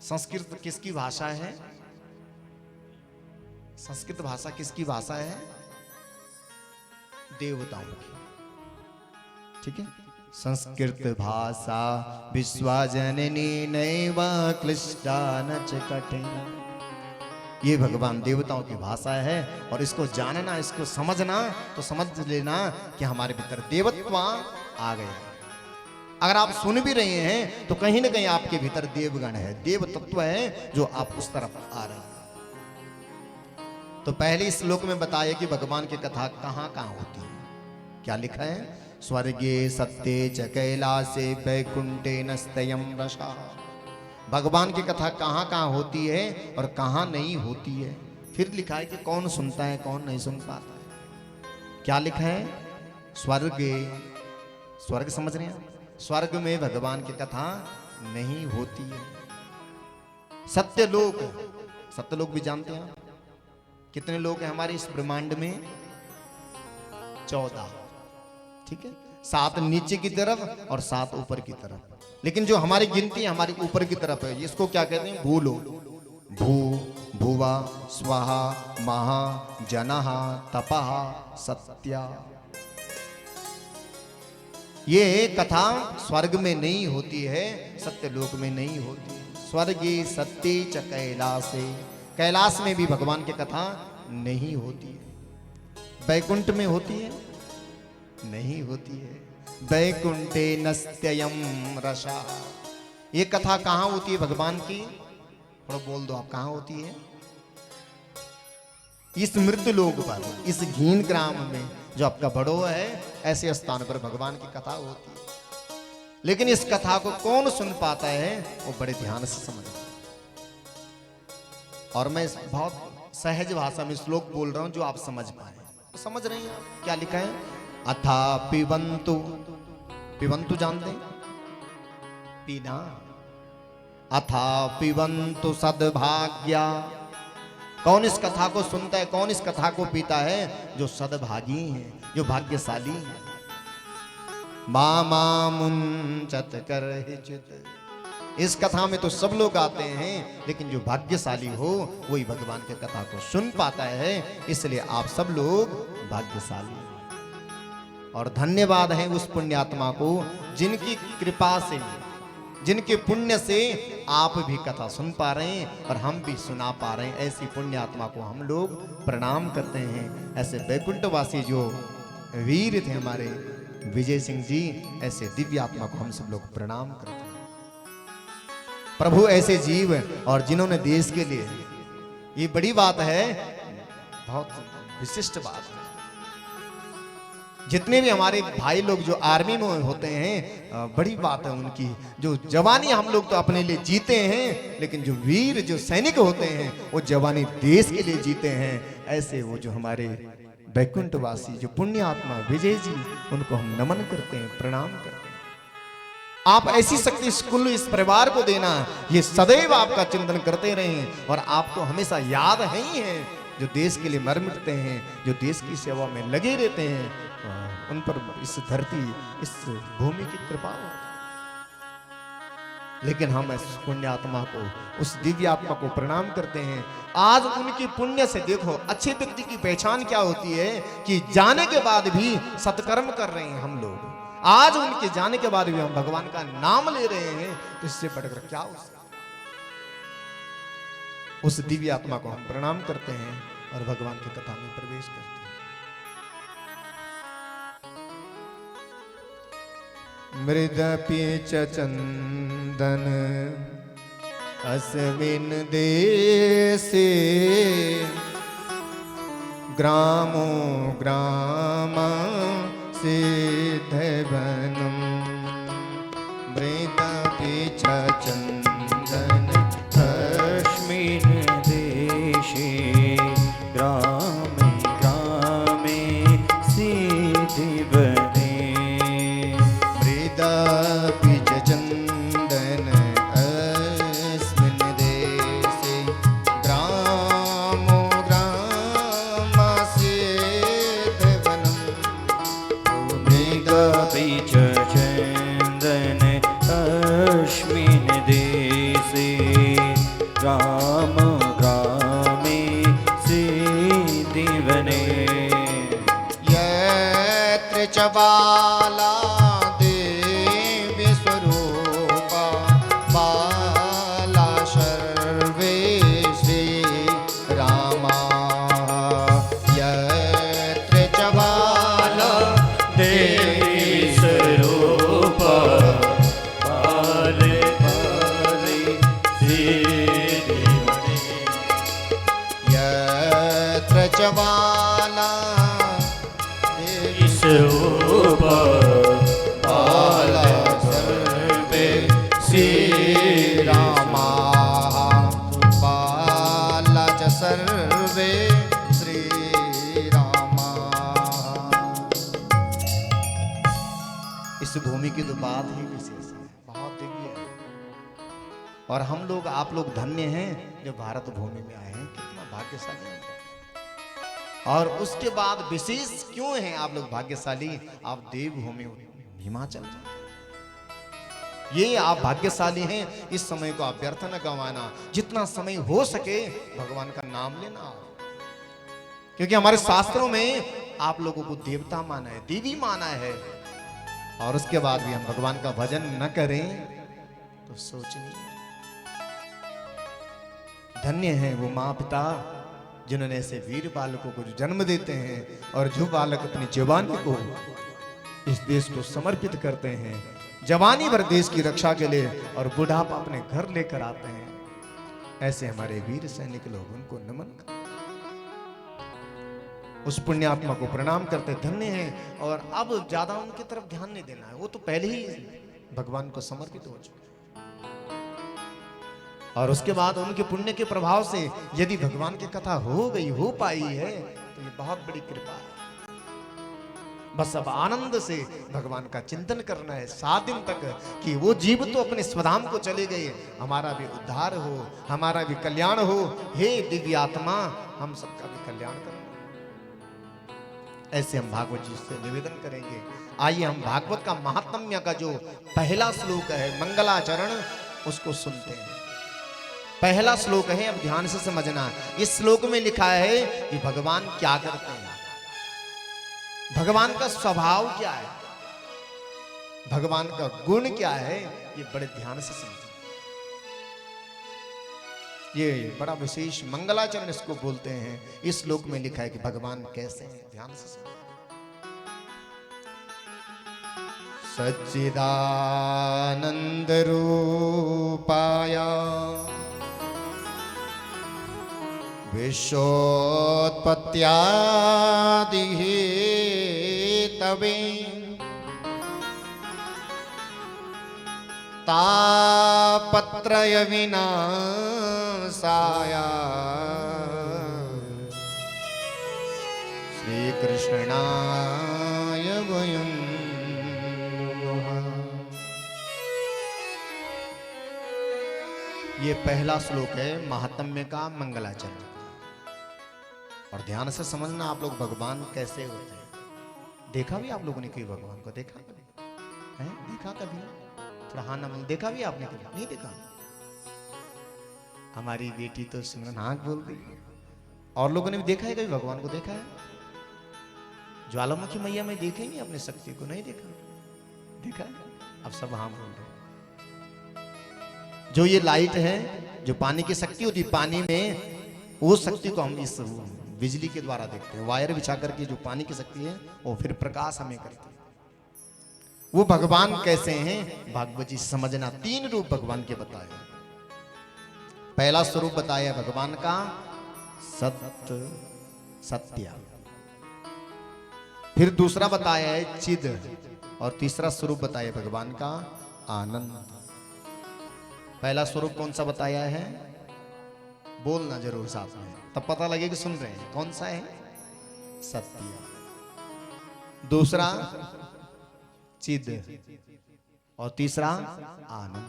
संस्कृत किसकी भाषा है? संस्कृत भाषा किसकी भाषा है? देवताओं की। ठीक है, संस्कृत भाषा विश्वजननी नैव क्लिष्टा न च कठिना। ये भगवान देवताओं की भाषा है और इसको जानना, इसको समझना तो समझ लेना कि हमारे भीतर देवत्व आ गया। अगर आप सुन भी रहे हैं तो कहीं ना कहीं आपके भीतर देवगण है, देव तत्व है जो आप उस तरफ आ रहे हैं। तो पहले श्लोक में बताया कि भगवान की कथा कहां कहां होती है। क्या लिखा है? स्वर्गे सत्ये च कैलासे वैकुंठे नस्तयं रसा। भगवान की कथा कहां कहां होती है और कहां नहीं होती है। फिर लिखा है कि कौन सुनता है कौन नहीं सुन पाता है। क्या लिखा है? स्वर्गे, स्वर्ग समझ रहे हैं? स्वर्ग में भगवान की कथा नहीं होती है। सत्यलोक, सत्यलोक भी जानते हैं? कितने लोग हैं हमारे इस ब्रह्मांड में? 14। ठीक है, 7 नीचे की तरफ और 7 ऊपर की तरफ। लेकिन जो हमारी गिनती है हमारी ऊपर की तरफ है। इसको क्या कहते हैं? भूलोक। भू, भुवा, स्वाहा, महा, जनः, तपः, सत्या। ये कथा स्वर्ग में नहीं होती है, सत्यलोक में नहीं होती है। स्वर्गे सत्ये च कैलासे, कैलाश में भी भगवान की कथा नहीं होती है। वैकुंठ में होती है? नहीं होती है। वैकुंठे नस्त्ययं रसा। ये कथा कहां होती है भगवान की? थोड़ा बोल दो आप, कहां होती है? इस मृत्यु लोक पर, इस घीन ग्राम में जो आपका बड़ो है, ऐसे स्थान पर भगवान की कथा होती है। लेकिन इस कथा को कौन सुन पाता है? वो बड़े ध्यान से समझ। और मैं बहुत सहज भाषा में श्लोक बोल रहा हूं जो आप समझ पाए। तो समझ रहे हैं आप? क्या लिखा है? अथा पिबंतु, पिबंतु जानते हैं? पीना। अथा पिबंतु सद्भाग्या। कौन इस कथा को सुनता है, कौन इस कथा को पीता है? जो सद्भागी है, जो भाग्यशाली है। मुंचत कर चित। इस कथा में तो सब लोग आते हैं, लेकिन जो भाग्यशाली हो वही भगवान की कथा को सुन पाता है। इसलिए आप सब लोग भाग्यशाली हैं। और धन्यवाद है उस पुण्यात्मा को जिनकी कृपा से, जिनके पुण्य से आप भी कथा सुन पा रहे हैं और हम भी सुना पा रहे हैं। ऐसी पुण्यात्मा को हम लोग प्रणाम करते हैं। ऐसे वैकुंठवासी जो वीर थे हमारे विजय सिंह जी, ऐसे दिव्य आत्मा को हम सब लोग प्रणाम करते हैं। प्रभु ऐसे जीव और जिन्होंने देश के लिए, ये बड़ी बात है, बहुत विशिष्ट बात है। जितने भी हमारे भाई लोग जो आर्मी में होते हैं, बड़ी बात है उनकी। जो जवानी हम लोग तो अपने लिए जीते हैं, लेकिन जो वीर, जो सैनिक होते हैं, वो जवानी देश के लिए जीते हैं। ऐसे वो जो हमारे वैकुंठवासी जो पुण्य आत्मा विजय जी, उनको हम नमन करते हैं, प्रणाम करते हैं। आप ऐसी शक्ति इस कुल, इस परिवार को देना, ये सदैव आपका चिंतन करते रहें। और आपको हमेशा याद है ही है जो देश के लिए मर मिटते हैं, जो देश की सेवा में लगे रहते हैं, उन पर इस धरती, इस भूमि की कृपा हो। लेकिन हम इस पुण्य आत्मा को, उस दिव्य आत्मा को प्रणाम करते हैं। आज उनकी पुण्य से देखो, अच्छे व्यक्ति की पहचान क्या होती है कि जाने के बाद भी सत्कर्म कर रहे हैं हम लोग। आज उनके जाने के बाद भी हम भगवान का नाम ले रहे हैं, तो इससे बढ़कर क्या हो सकता? उस दिव्य आत्मा को हम प्रणाम करते हैं और भगवान की कथा में प्रवेश करते हैं। मृदपि च चंदन अस्मिन् देशे ग्रामो ग्राम सिद्धवनम मृदपीच चंदन अस्मिन् देशे ग्रामे ग्रामे सिद्धिवने मृदपीच चंदन अस्मिन् देशे ग्रामो ग्राम सिद्धवनम मृगपीच चन्दन अस्मिन् देशे ग्राम ग्रामे सिद्धिवने यत्र च बाला देवी स्वरूपा बाला सर्वे श्री रामा यत्र च बाला देवी स्वरूप बाले बाले सिद्धिवने यत्र च बाला देवी स्वरूप बाला सर्वे श्री रामा बाला च सर्वे श्री रामा। इस भूमि की तो बात ही विशेष है, बहुत दिव्य है। और हम लोग आप लोग धन्य हैं जो भारत भूमि में आए हैं, कितना भाग्यशाली हैं। और उसके बाद विशेष क्यों हैं आप लोग भाग्यशाली, आप देवभूमि हिमाचल में, ये आप भाग्यशाली हैं। इस समय को आप व्यर्थ न गंवाना, जितना समय हो सके भगवान का नाम लेना, क्योंकि हमारे शास्त्रों में आप लोगों को देवता माना है, देवी माना है। और उसके बाद भी हम भगवान का भजन न करें तो सोचिए। धन्य है वो माँ पिता जिन्होंने ऐसे वीर बालकों को जो जन्म देते हैं, और जो बालक अपनी जवानी को इस देश को समर्पित करते हैं, जवानी भर देश की रक्षा के लिए, और बुढ़ापा अपने घर लेकर आते हैं। ऐसे हमारे वीर सैनिक लोग, उनको नमन करते, उस पुण्यात्मा को प्रणाम करते, धन्य हैं। और अब ज्यादा उनकी तरफ ध्यान नहीं देना है, वो तो पहले ही भगवान को समर्पित हो चुके। और उसके बाद उनके पुण्य के प्रभाव से यदि भगवान की कथा हो गई, हो पाई है, तो ये बहुत बड़ी कृपा है। बस अब आनंद से भगवान का चिंतन करना है 7 दिन तक, कि वो जीव तो अपने स्वधाम को चले गए, हमारा भी उद्धार हो, हमारा भी कल्याण हो। हे दिव्य आत्मा, हम सबका भी कल्याण करो। ऐसे हम भागवत जी से निवेदन करेंगे। आइए हम भागवत का महात्म्य का जो पहला श्लोक है, मंगलाचरण, उसको सुनते हैं। पहला श्लोक है, अब ध्यान से समझना। इस श्लोक में लिखा है कि भगवान क्या करते हैं, भगवान का स्वभाव क्या है, भगवान का गुण क्या है, ये बड़े ध्यान से समझना। ये बड़ा विशेष मंगलाचरण इसको बोलते हैं। इस श्लोक में लिखा है कि भगवान कैसे हैं, ध्यान से समझना। सच्चिदानंद रूपाय विश्वोत्पत्त्यादिहेतवे तापत्रय विनाशाय श्री कृष्णाय वयं नमः। ये पहला श्लोक है महात्म्य का, मंगलाचरण। और ध्यान से समझना, आप लोग भगवान कैसे होते हैं। देखा भी आप लोगों ने कभी भगवान को देखा कभी है? देखा कभी? थोड़ा हाँ ना, देखा भी आपने कभी? नहीं देखा। हमारी बेटी तो सिमरन हाँ बोल रही है। और लोगों ने भी देखा है कभी भगवान को? देखा है? ज्वालामुखी मैया में देखेंगे अपने शक्ति को? नहीं देखा। देखा है? अब सब हाँ बोल रहे। जो ये लाइट है, जो पानी की शक्ति होती है, पानी में वो शक्ति को हम इस बिजली के द्वारा देखते हैं। वायर बिछा करके जो पानी की शक्ति है, वो फिर प्रकाश हमें करती है। वो भगवान कैसे हैं, भागवत जी समझना। 3 रूप भगवान के बताए। पहला स्वरूप बताया भगवान का सत्य, सत्य। फिर दूसरा बताया है चिद, और तीसरा स्वरूप बताया भगवान का आनंद। पहला स्वरूप कौन सा बताया है? बोलना जरूर साथ में, तब पता लगे कि सुन रहे हैं। कौन सा है? सत्य। दूसरा चिद, और तीसरा आनंद।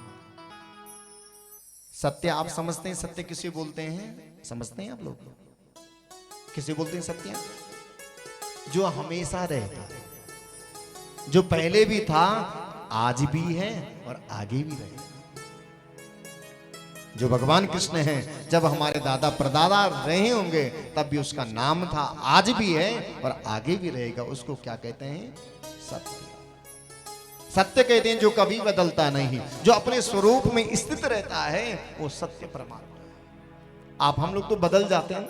सत्य आप समझते हैं? सत्य किसे बोलते हैं? समझते हैं आप लोग? किसे बोलते हैं सत्य? जो हमेशा रहता है, जो पहले भी था, आज भी है और आगे भी रहेगा। जो भगवान कृष्ण हैं, जब हमारे दादा परदादा रहे होंगे तब भी उसका नाम था, आज भी है और आगे भी रहेगा। उसको क्या कहते हैं? सत्य। सत्य कहते हैं जो कभी बदलता नहीं, जो अपने स्वरूप में स्थित रहता है, वो सत्य परमात्मा। आप हम लोग तो बदल जाते हैं?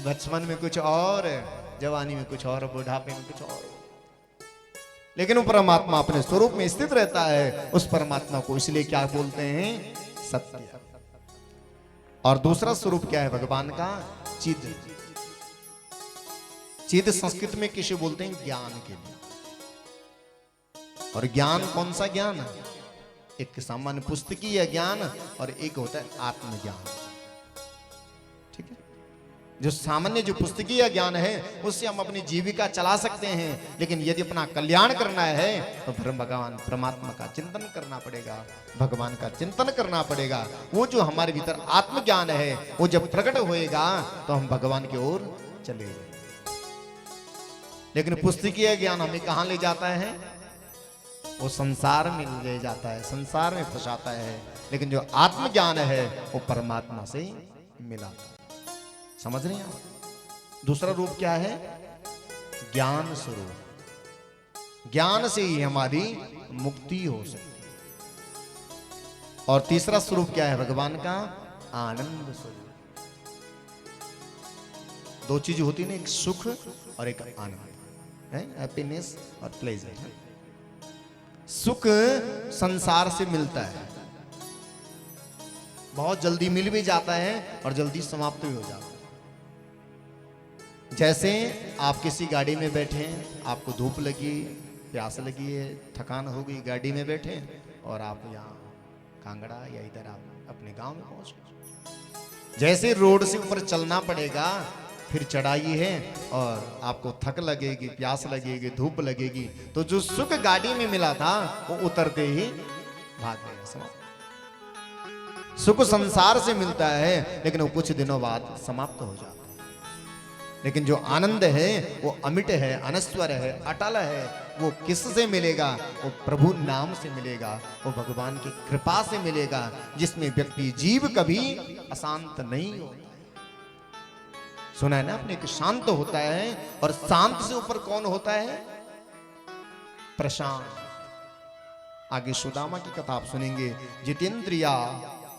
बचपन में कुछ और, जवानी में कुछ और, बुढ़ापे में कुछ और, लेकिन वो परमात्मा अपने स्वरूप में स्थित रहता है। उस परमात्मा को इसलिए क्या बोलते हैं? सत्य। और दूसरा स्वरूप क्या है भगवान का? चिद। चिद संस्कृत में किसे बोलते हैं? ज्ञान के लिए। और ज्ञान कौन सा ज्ञान? एक सामान्य पुस्तकीय ज्ञान और एक होता है आत्मज्ञान। ठीक है? जो सामान्य जो पुस्तकीय ज्ञान है उससे हम अपनी जीविका चला सकते हैं, लेकिन यदि अपना कल्याण करना है तो भगवान परमात्मा का चिंतन करना पड़ेगा, भगवान का चिंतन करना पड़ेगा। वो जो हमारे भीतर आत्मज्ञान है वो जब प्रकट होएगा तो हम भगवान की ओर चलेंगे। लेकिन पुस्तकीय ज्ञान हमें कहां ले जाता है? वो संसार में ले जाता है, संसार में फंसाता है। लेकिन जो आत्मज्ञान है वो परमात्मा से मिलाता है। समझ रहे हैं आप? दूसरा रूप क्या है? ज्ञान स्वरूप। ज्ञान से ही हमारी मुक्ति हो सकती है। और तीसरा स्वरूप क्या है भगवान का? आनंद स्वरूप। दो चीज होती है ना, एक सुख और एक आनंद है, हैप्पीनेस और प्लेजर। सुख संसार से मिलता है, बहुत जल्दी मिल भी जाता है और जल्दी समाप्त भी हो जाता है। जैसे आप किसी गाड़ी में बैठे हैं, आपको धूप लगी, प्यास लगी है, थकान हो गई, गाड़ी में बैठे और आप यहाँ कांगड़ा या इधर आप अपने गांव में पहुंच गए। जैसे रोड से ऊपर चलना पड़ेगा, फिर चढ़ाई है और आपको थक लगेगी, प्यास लगेगी, धूप लगेगी, तो जो सुख गाड़ी में मिला था वो उतरते ही भाग गया। सुख संसार से मिलता है लेकिन वो कुछ दिनों बाद समाप्त हो जाता है। लेकिन जो आनंद है वो अमिट है, अनस्वर है, अटल है। वो किससे मिलेगा? वो प्रभु नाम से मिलेगा, वो भगवान की कृपा से मिलेगा, जिसमें व्यक्ति जीव कभी अशांत नहीं होता। सुना है ना आपने कि शांत होता है, और शांत से ऊपर कौन होता है? प्रशांत। आगे सुदामा की कथा आप सुनेंगे। जितेंद्रिया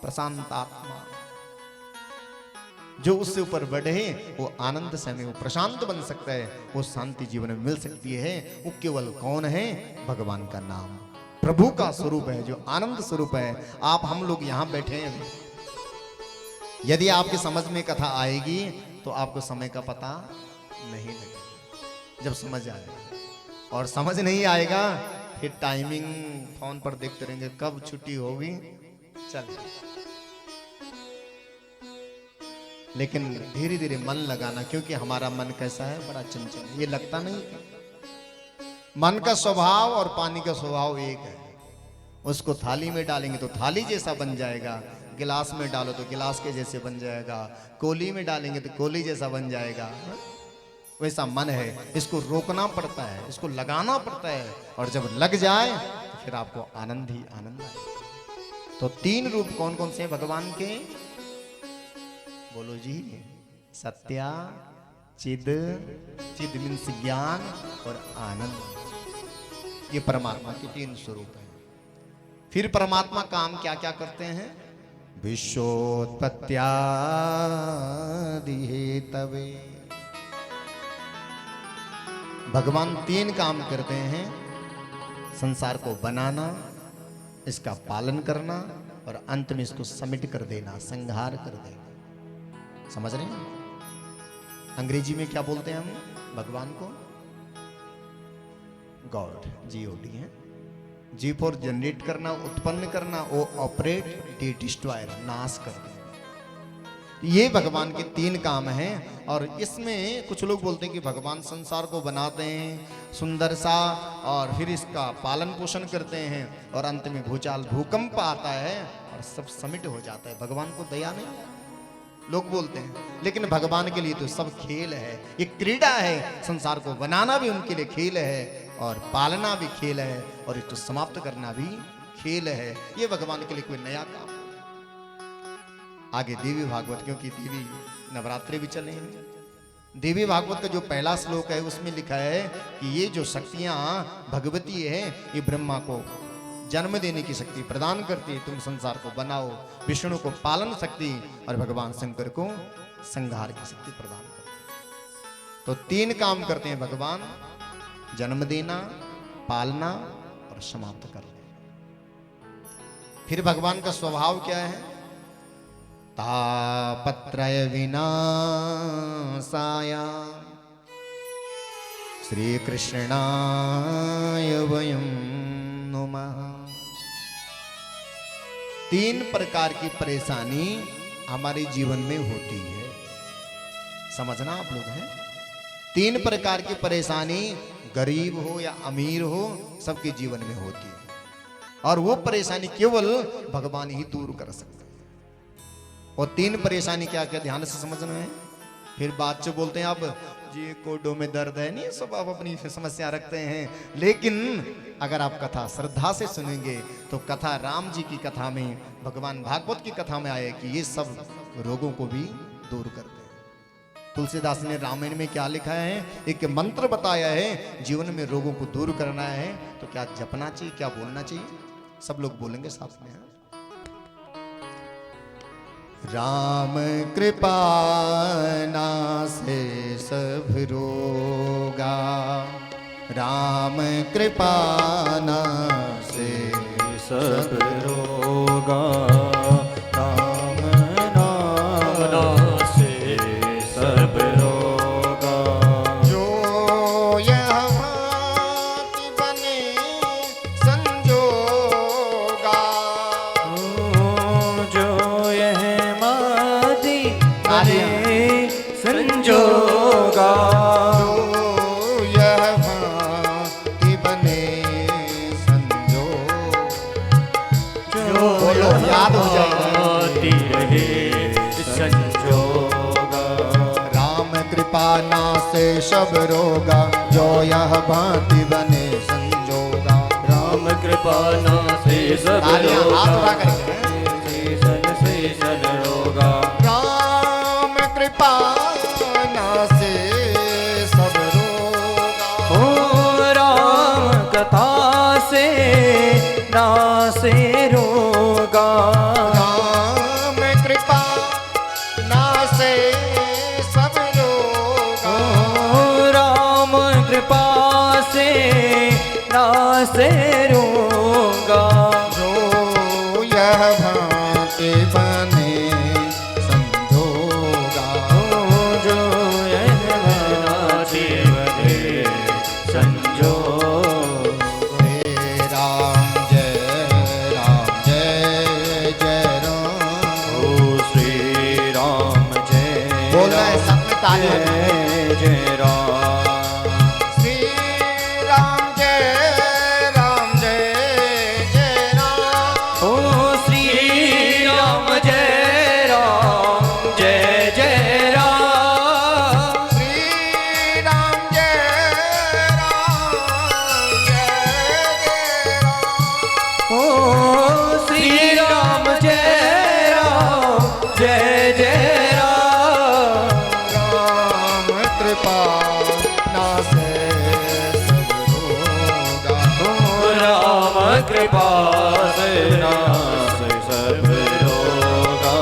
प्रशांत आत्मा, जो उससे ऊपर बढ़े वो आनंद से में वो प्रशांत बन सकता है, वो शांति जीवन में मिल सकती है। वो केवल कौन है? भगवान का नाम, प्रभु का स्वरूप है, जो आनंद स्वरूप है। आप हम लोग यहां बैठे हैं, यदि आपकी समझ में कथा आएगी तो आपको समय का पता नहीं लगेगा जब समझ आएगा, और समझ नहीं आएगा फिर टाइमिंग फोन पर देखते रहेंगे, कब छुट्टी होगी। चल, लेकिन धीरे धीरे मन लगाना, क्योंकि हमारा मन कैसा है? बड़ा चंचल। ये लगता नहीं? मन का स्वभाव और पानी का स्वभाव एक है। उसको थाली में डालेंगे तो थाली जैसा बन जाएगा, गिलास में डालो तो गिलास के जैसे बन जाएगा, कोली में डालेंगे तो कोली जैसा बन जाएगा। वैसा मन है, इसको रोकना पड़ता है, इसको लगाना पड़ता है, और जब लग जाए तो फिर आपको आनंद ही आनंद आए। तो तीन रूप कौन कौन से हैं भगवान के? बोलो जी। सत्या, चिद, चिद मीन्स ज्ञान, और आनंद। ये परमात्मा के तीन स्वरूप हैं। फिर परमात्मा काम क्या क्या करते हैं? विश्वोत्पत्त्यादि हेतवे। भगवान तीन काम करते हैं: संसार को बनाना, इसका पालन करना, और अंत में इसको समिट कर देना, संहार कर देना। समझ रहे हैं? अंग्रेजी में क्या बोलते हैं हम भगवान को? गॉड, GOD है। G फॉर जनरेट करना, उत्पन्न करना, O ऑपरेट, D डिस्ट्रॉयर, नाश करना। ये भगवान के 3 काम हैं। और इसमें कुछ लोग बोलते हैं कि भगवान संसार को बनाते हैं सुंदर सा और फिर इसका पालन पोषण करते हैं और अंत में भूचाल भूकंप आता है और सब समिट हो जाता है। भगवान को दया नहीं है, लोग बोलते हैं। लेकिन भगवान के लिए तो सब खेल है, ये क्रीड़ा है। संसार को बनाना भी उनके लिए खेल है और पालना भी खेल है और इसको समाप्त करना भी खेल है। ये भगवान के लिए कोई नया काम। आगे देवी भागवत, क्योंकि देवी नवरात्रि भी चले हैं। देवी भागवत का जो पहला श्लोक है उसमें लिखा है कि ये जो शक्तियां भगवती है, ये ब्रह्मा को जन्म देने की शक्ति प्रदान करती है। तुम संसार को बनाओ, विष्णु को पालन शक्ति और भगवान शंकर को संहार की शक्ति प्रदान करते हैं। तो 3 काम करते हैं भगवान, जन्म देना, पालना और समाप्त करना। फिर भगवान का स्वभाव क्या है? तापत्रय विनाशाय श्री कृष्णाय वयं नुमः। 3 प्रकार की परेशानी हमारे जीवन में होती है, समझना आप लोग हैं। 3 प्रकार की परेशानी गरीब हो या अमीर हो, सबके जीवन में होती है और वो परेशानी केवल भगवान ही दूर कर सकते हैं। और 3 परेशानी क्या क्या ध्यान से समझना है। फिर बाद से बोलते हैं आप जी कोडों में दर्द है, नहीं सब आप अपनी समस्या रखते हैं। लेकिन अगर आप कथा श्रद्धा से सुनेंगे तो कथा राम जी की कथा में, भगवान भागवत की कथा में आए कि ये सब रोगों को भी दूर करते हैं। तुलसीदास ने रामायण में क्या लिखा है, एक मंत्र बताया है, जीवन में रोगों को दूर करना है तो क्या जपना चाहिए, क्या बोलना चाहिए। सब लोग बोलेंगे साथ में। राम कृपा नासे सब रोगा, राम कृपा नासे सब रोगा, राम नाम से सब रोगा। जो यह भांति बने संजोगा, जो यह मादी बने संजोगा, जो यह भांति बने संजोगा। बोलो, याद हो जाएगा। आती रहे संजोगा, राम कृपा नासे सब रोगा, जो यह भांति बने संजोगा। राम कृपा नासे सब तालियां हाथ उठा रोगा, करके। से रोगा। राम कृपा नासे सब रोगा, ओ राम कथा से नासे रोगा, राम कृपा नासे सब रोगा। ओ राम कृपा से नासे रोगा। जो यह भांति बने संजोगा, जो यह नाचे बने संजोग। हे राम जय राम, जय जय राम। ओ श्री राम जय बोलना है सब में तालियां। जय जय राम। श्री राम जय राम, जय जय राम। ओ श्री राम जय राम, जय जय राम। श्री राम जय राम, जय जय राम। ओ श्री राम जय राम, जय जय राम। राम कृपा नासे सब रोगा, ओ राम कृपा से नासे सब रोगा।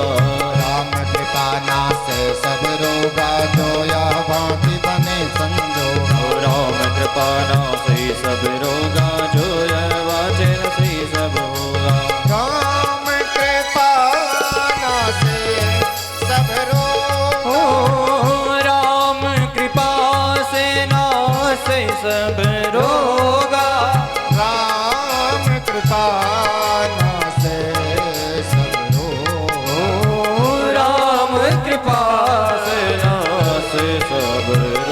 राम कृपा नासे सब रोगा, जो यह भांति बने संजोगा। ओ राम कृपा नासे सब रोगा, जो यह वाचे नसे सब होगा। राम कृपा नासे सब रोगा, ओ राम कृपा से नासे सब रोगा। नासे सब रोग। राम कृपा से नासे सब रोग।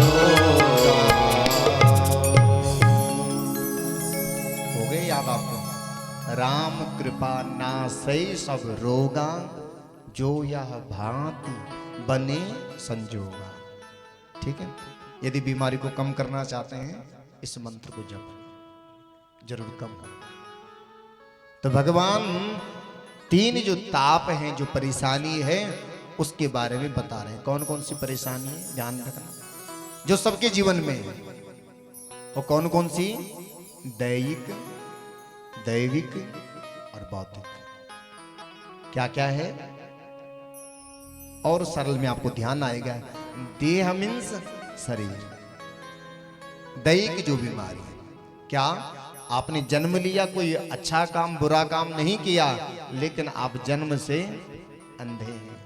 हो गए याद आपको? राम कृपा नासे सब रोगा, जो यह भांति बने संजोगा। ठीक है, यदि बीमारी को कम करना चाहते हैं इस मंत्र को जप जरूर कम करो। तो भगवान तीन जो ताप हैं, जो परेशानी है, उसके बारे में बता रहे हैं। कौन कौन सी परेशानी है ध्यान रखना, जो सबके जीवन में है। वो कौन कौन सी? दैहिक, दैविक और भौतिक। क्या क्या है? और सरल में आपको ध्यान आएगा। देह मीन्स शरीर। दैहिक जो बीमारी है, क्या आपने जन्म लिया, कोई अच्छा काम बुरा काम नहीं किया, लेकिन आप जन्म से अंधे हैं।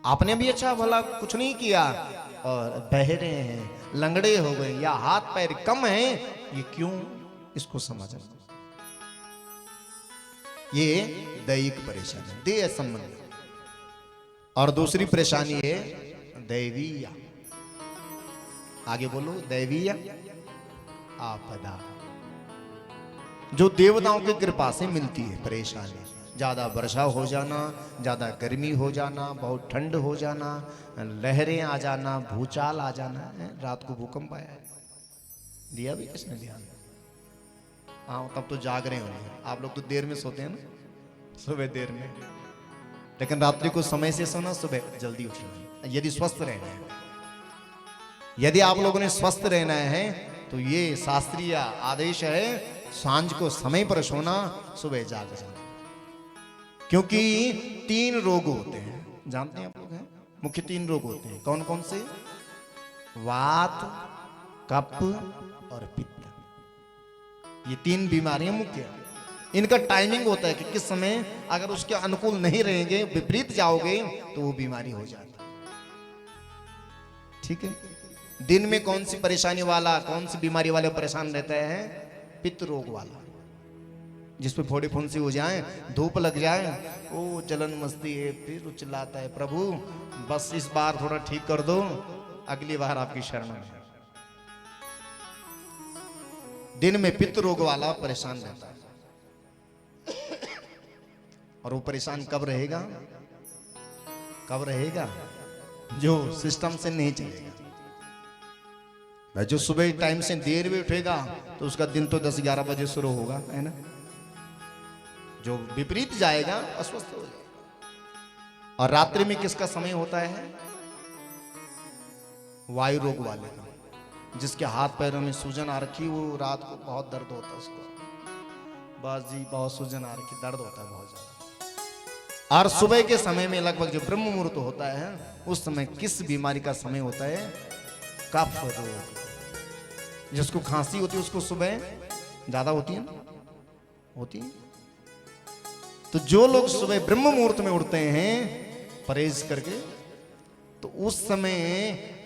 आपने भी अच्छा भला कुछ नहीं किया और बहरे हैं, लंगड़े हो गए, या हाथ पैर कम हैं। ये क्यों? इसको समझना। ये दैहिक परेशानी, देह संबंधी। और दूसरी परेशानी है दैवीय। आगे बोलो, दैवीय आपदा, जो देवताओं की कृपा से मिलती है परेशानी। ज्यादा वर्षा हो जाना, ज्यादा गर्मी हो जाना, बहुत ठंड हो जाना, लहरें आ जाना, भूचाल आ जाना। रात को भूकंप आया है, दिया भी किसने ध्यान? हाँ, तब तो जाग रहे होंगे आप लोग। तो देर में सोते हैं ना, सुबह देर में, लेकिन रात्रि को समय से सोना, सुबह जल्दी उठना। यदि स्वस्थ रहना है, यदि आप लोगों ने स्वस्थ रहना है, तो ये शास्त्रीय आदेश है, सांझ को समय पर सोना, सुबह जाग जाना। क्योंकि 3 रोग होते हैं, जानते हैं आप लोग हैं? मुख्य 3 रोग होते हैं। कौन कौन से? वात, कफ और पित्त। ये 3 बीमारियां मुख्य हैं। इनका टाइमिंग होता है कि किस समय अगर उसके अनुकूल नहीं रहेंगे, विपरीत जाओगे, तो वो बीमारी हो जाती है। ठीक है, दिन में कौन सी परेशानी वाला, कौन सी बीमारी वाले परेशान रहता है? पित्त रोग वाला, जिसपे फोड़ी फुंसी हो जाए, धूप लग जाए, ओ जलन मस्ती है, फिर चिल्लाता है, प्रभु बस इस बार थोड़ा ठीक कर दो, अगली बार आपकी शरण में। दिन में पित्त रोग वाला परेशान रहता है। और वो परेशान कब रहेगा? कब रहेगा? जो सिस्टम से नहीं चलेगा। जो सुबह टाइम से देर में उठेगा, तो उसका दिन तो 10-11 बजे शुरू होगा, है ना? जो विपरीत जाएगा, अस्वस्थ हो जाएगा। और रात्रि में किसका समय होता है? वायु रोग वाले का, जिसके हाथ पैरों में सूजन आ रखी, वो रात को बहुत दर्द होता है उसको। बस जी, बहुत सूजन आ रखी, दर्द होता है बहुत ज्यादा। और सुबह के समय में लगभग जो ब्रह्म मुहूर्त होता है, उस समय किस बीमारी का समय होता है? कफ रोग। जिसको खांसी होती है, उसको सुबह ज्यादा होती है ना? होती है। तो जो लोग सुबह ब्रह्म मुहूर्त में उठते हैं परहेज करके, तो उस समय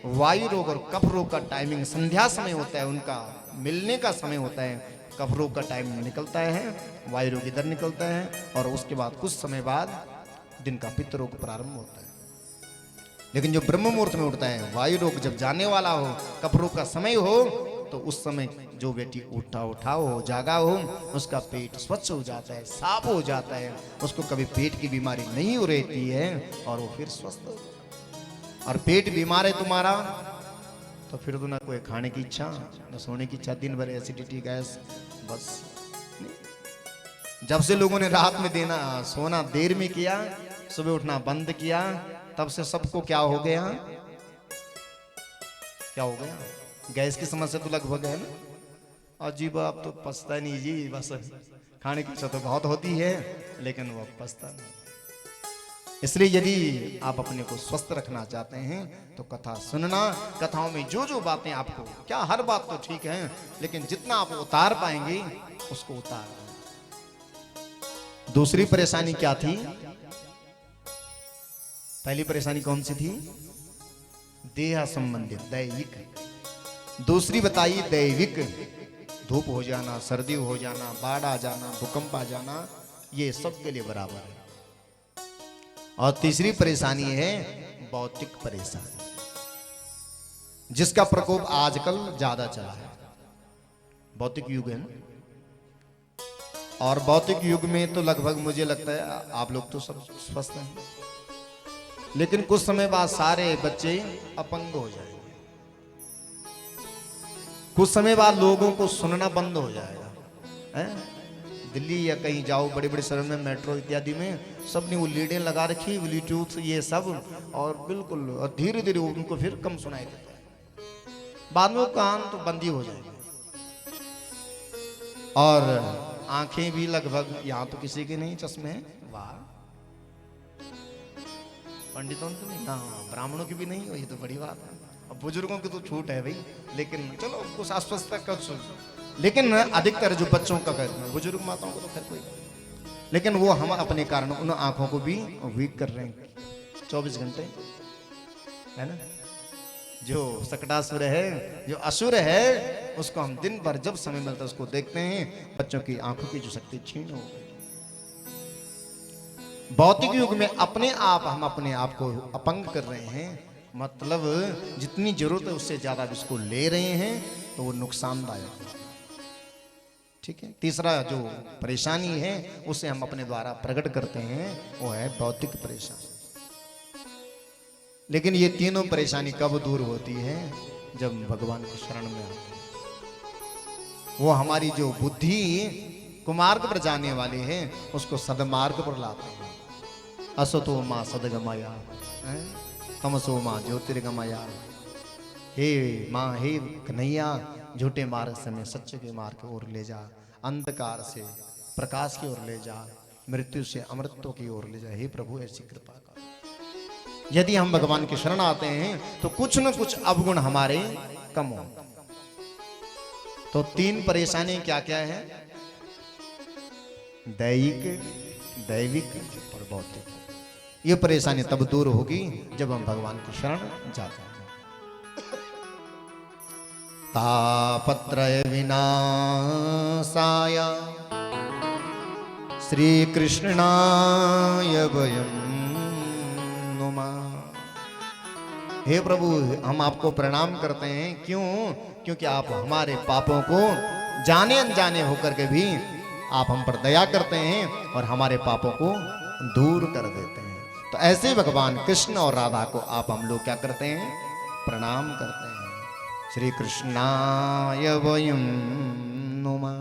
वायु रोग और कफ रोग का टाइमिंग संध्या समय होता है, उनका मिलने का समय होता है। कफ रोग का टाइम निकलता है, वायु रोग इधर निकलता है, और उसके बाद कुछ समय बाद दिन का पित्त रोग प्रारंभ होता है। लेकिन जो ब्रह्म मुहूर्त में उठता है, वायु रोग जब जाने वाला हो, कफ रोग का समय हो, तो उस समय जो बेटी उठा हो, जागा हो, उसका पेट स्वच्छ हो जाता है, साफ हो जाता है, उसको कभी पेट की बीमारी नहीं हो रहती है, और वो फिर स्वस्थ हो जाता है। और पेट बीमार है तुम्हारा, तो फिर तो ना कोई खाने की इच्छा, ना सोने की इच्छा, दिन भर एसिडिटी, गैस, बस। जब से लोगों ने रात में सोना देर में किया, सुबह उठना बंद किया, तब से सबको क्या हो गया? क्या हो गया? गैस की समस्या तो लगभग है ना। अजीब, आप तो पछता नहीं जी, बस खाने की इच्छा तो बहुत होती है, लेकिन वो पछता नहीं। इसलिए यदि आप अपने को स्वस्थ रखना चाहते हैं, तो कथा सुनना। कथाओं में जो जो बातें आपको, क्या हर बात तो ठीक है, लेकिन जितना आप उतार पाएंगे उसको उतार। दूसरी परेशानी क्या थी? पहली परेशानी कौन सी थी? देह संबंधित, दैविक। दूसरी बताइए दैविक, धूप हो जाना, सर्दी हो जाना, बाढ़ आ जाना, भूकंप आ जाना, ये सबके लिए बराबर है। और तीसरी परेशानी है भौतिक परेशानी, जिसका प्रकोप आजकल ज्यादा चला है। भौतिक युग है ना, और भौतिक युग में तो लगभग मुझे लगता है आप लोग तो सब स्वस्थ हैं, लेकिन कुछ समय बाद सारे बच्चे अपंग हो जाएंगे। कुछ समय बाद लोगों को सुनना बंद हो जाएगा है? दिल्ली या कहीं जाओ बड़े बड़े शहरों में, मेट्रो इत्यादि में, सब ने वो लीडें लगा रखी, ब्लूटूथ ये सब, और बिल्कुल, और धीरे धीरे उनको फिर कम सुनाई देता है, बाद में वो कान तो बंद ही हो जाएगा। और आंखें भी लगभग, यहां तो किसी के नहीं चश्मे हैं, वाह, पंडितों की नहीं, हाँ ब्राह्मणों की भी नहीं हो, ये तो बड़ी बात है। अब बुजुर्गों की तो छूट है भाई, लेकिन चलो कुछ आश्वस्त कर, लेकिन अधिकतर जो बच्चों का कहते हैं, बुजुर्ग माताओं को तो खैर कोई, लेकिन वो हम अपने कारण उन आंखों को भी वीक कर रहे हैं 24 घंटे, है ना। जो सकटासुर है, जो असुर है, उसको हम दिन भर जब समय मिलता है उसको देखते हैं। बच्चों की आंखों की जो शक्ति छीन हो गई। भौतिक युग में अपने आप हम अपने आप को अपंग कर रहे हैं, मतलब जितनी जरूरत है उससे ज्यादा इसको ले रहे हैं, तो वो नुकसानदायक है। ठीक है। तीसरा जो परेशानी है उसे हम अपने द्वारा प्रकट करते हैं, वो है भौतिक परेशानी। लेकिन ये तीनों परेशानी कब दूर होती है? जब भगवान की शरण में आते हैं। वो हमारी जो बुद्धि कुमार्ग पर जाने वाले हैं उसको सदमार्ग पर लाते हैं। असतो मां सदगमया, तमसो मां ज्योतिर्गमया। हे मां, हे कन्हैया, झूठे मार्ग से हमें सच्चे के मार्ग की ओर ले जा, अंधकार से प्रकाश की ओर ले जा, मृत्यु से अमृतत्व की ओर ले जा। हे प्रभु ऐसी कृपा कर। यदि हम भगवान की शरण आते हैं तो कुछ न कुछ अवगुण हमारे कम हो। तो तीन परेशानी क्या क्या है? दैहिक, दैविक और भौतिक। ये परेशानी तब दूर होगी जब हम भगवान की शरण जाते हैं। तापत्रय विनाशाय श्री कृष्णाय वयं नुमः। हे प्रभु, हम आपको प्रणाम करते हैं। क्यों? क्योंकि आप हमारे पापों को जाने अनजाने होकर के भी आप हम पर दया करते हैं और हमारे पापों को दूर कर देते हैं। तो ऐसे भगवान कृष्ण और राधा को आप हम लोग क्या करते हैं? प्रणाम करते हैं। श्री कृष्णाय वयं नुमः।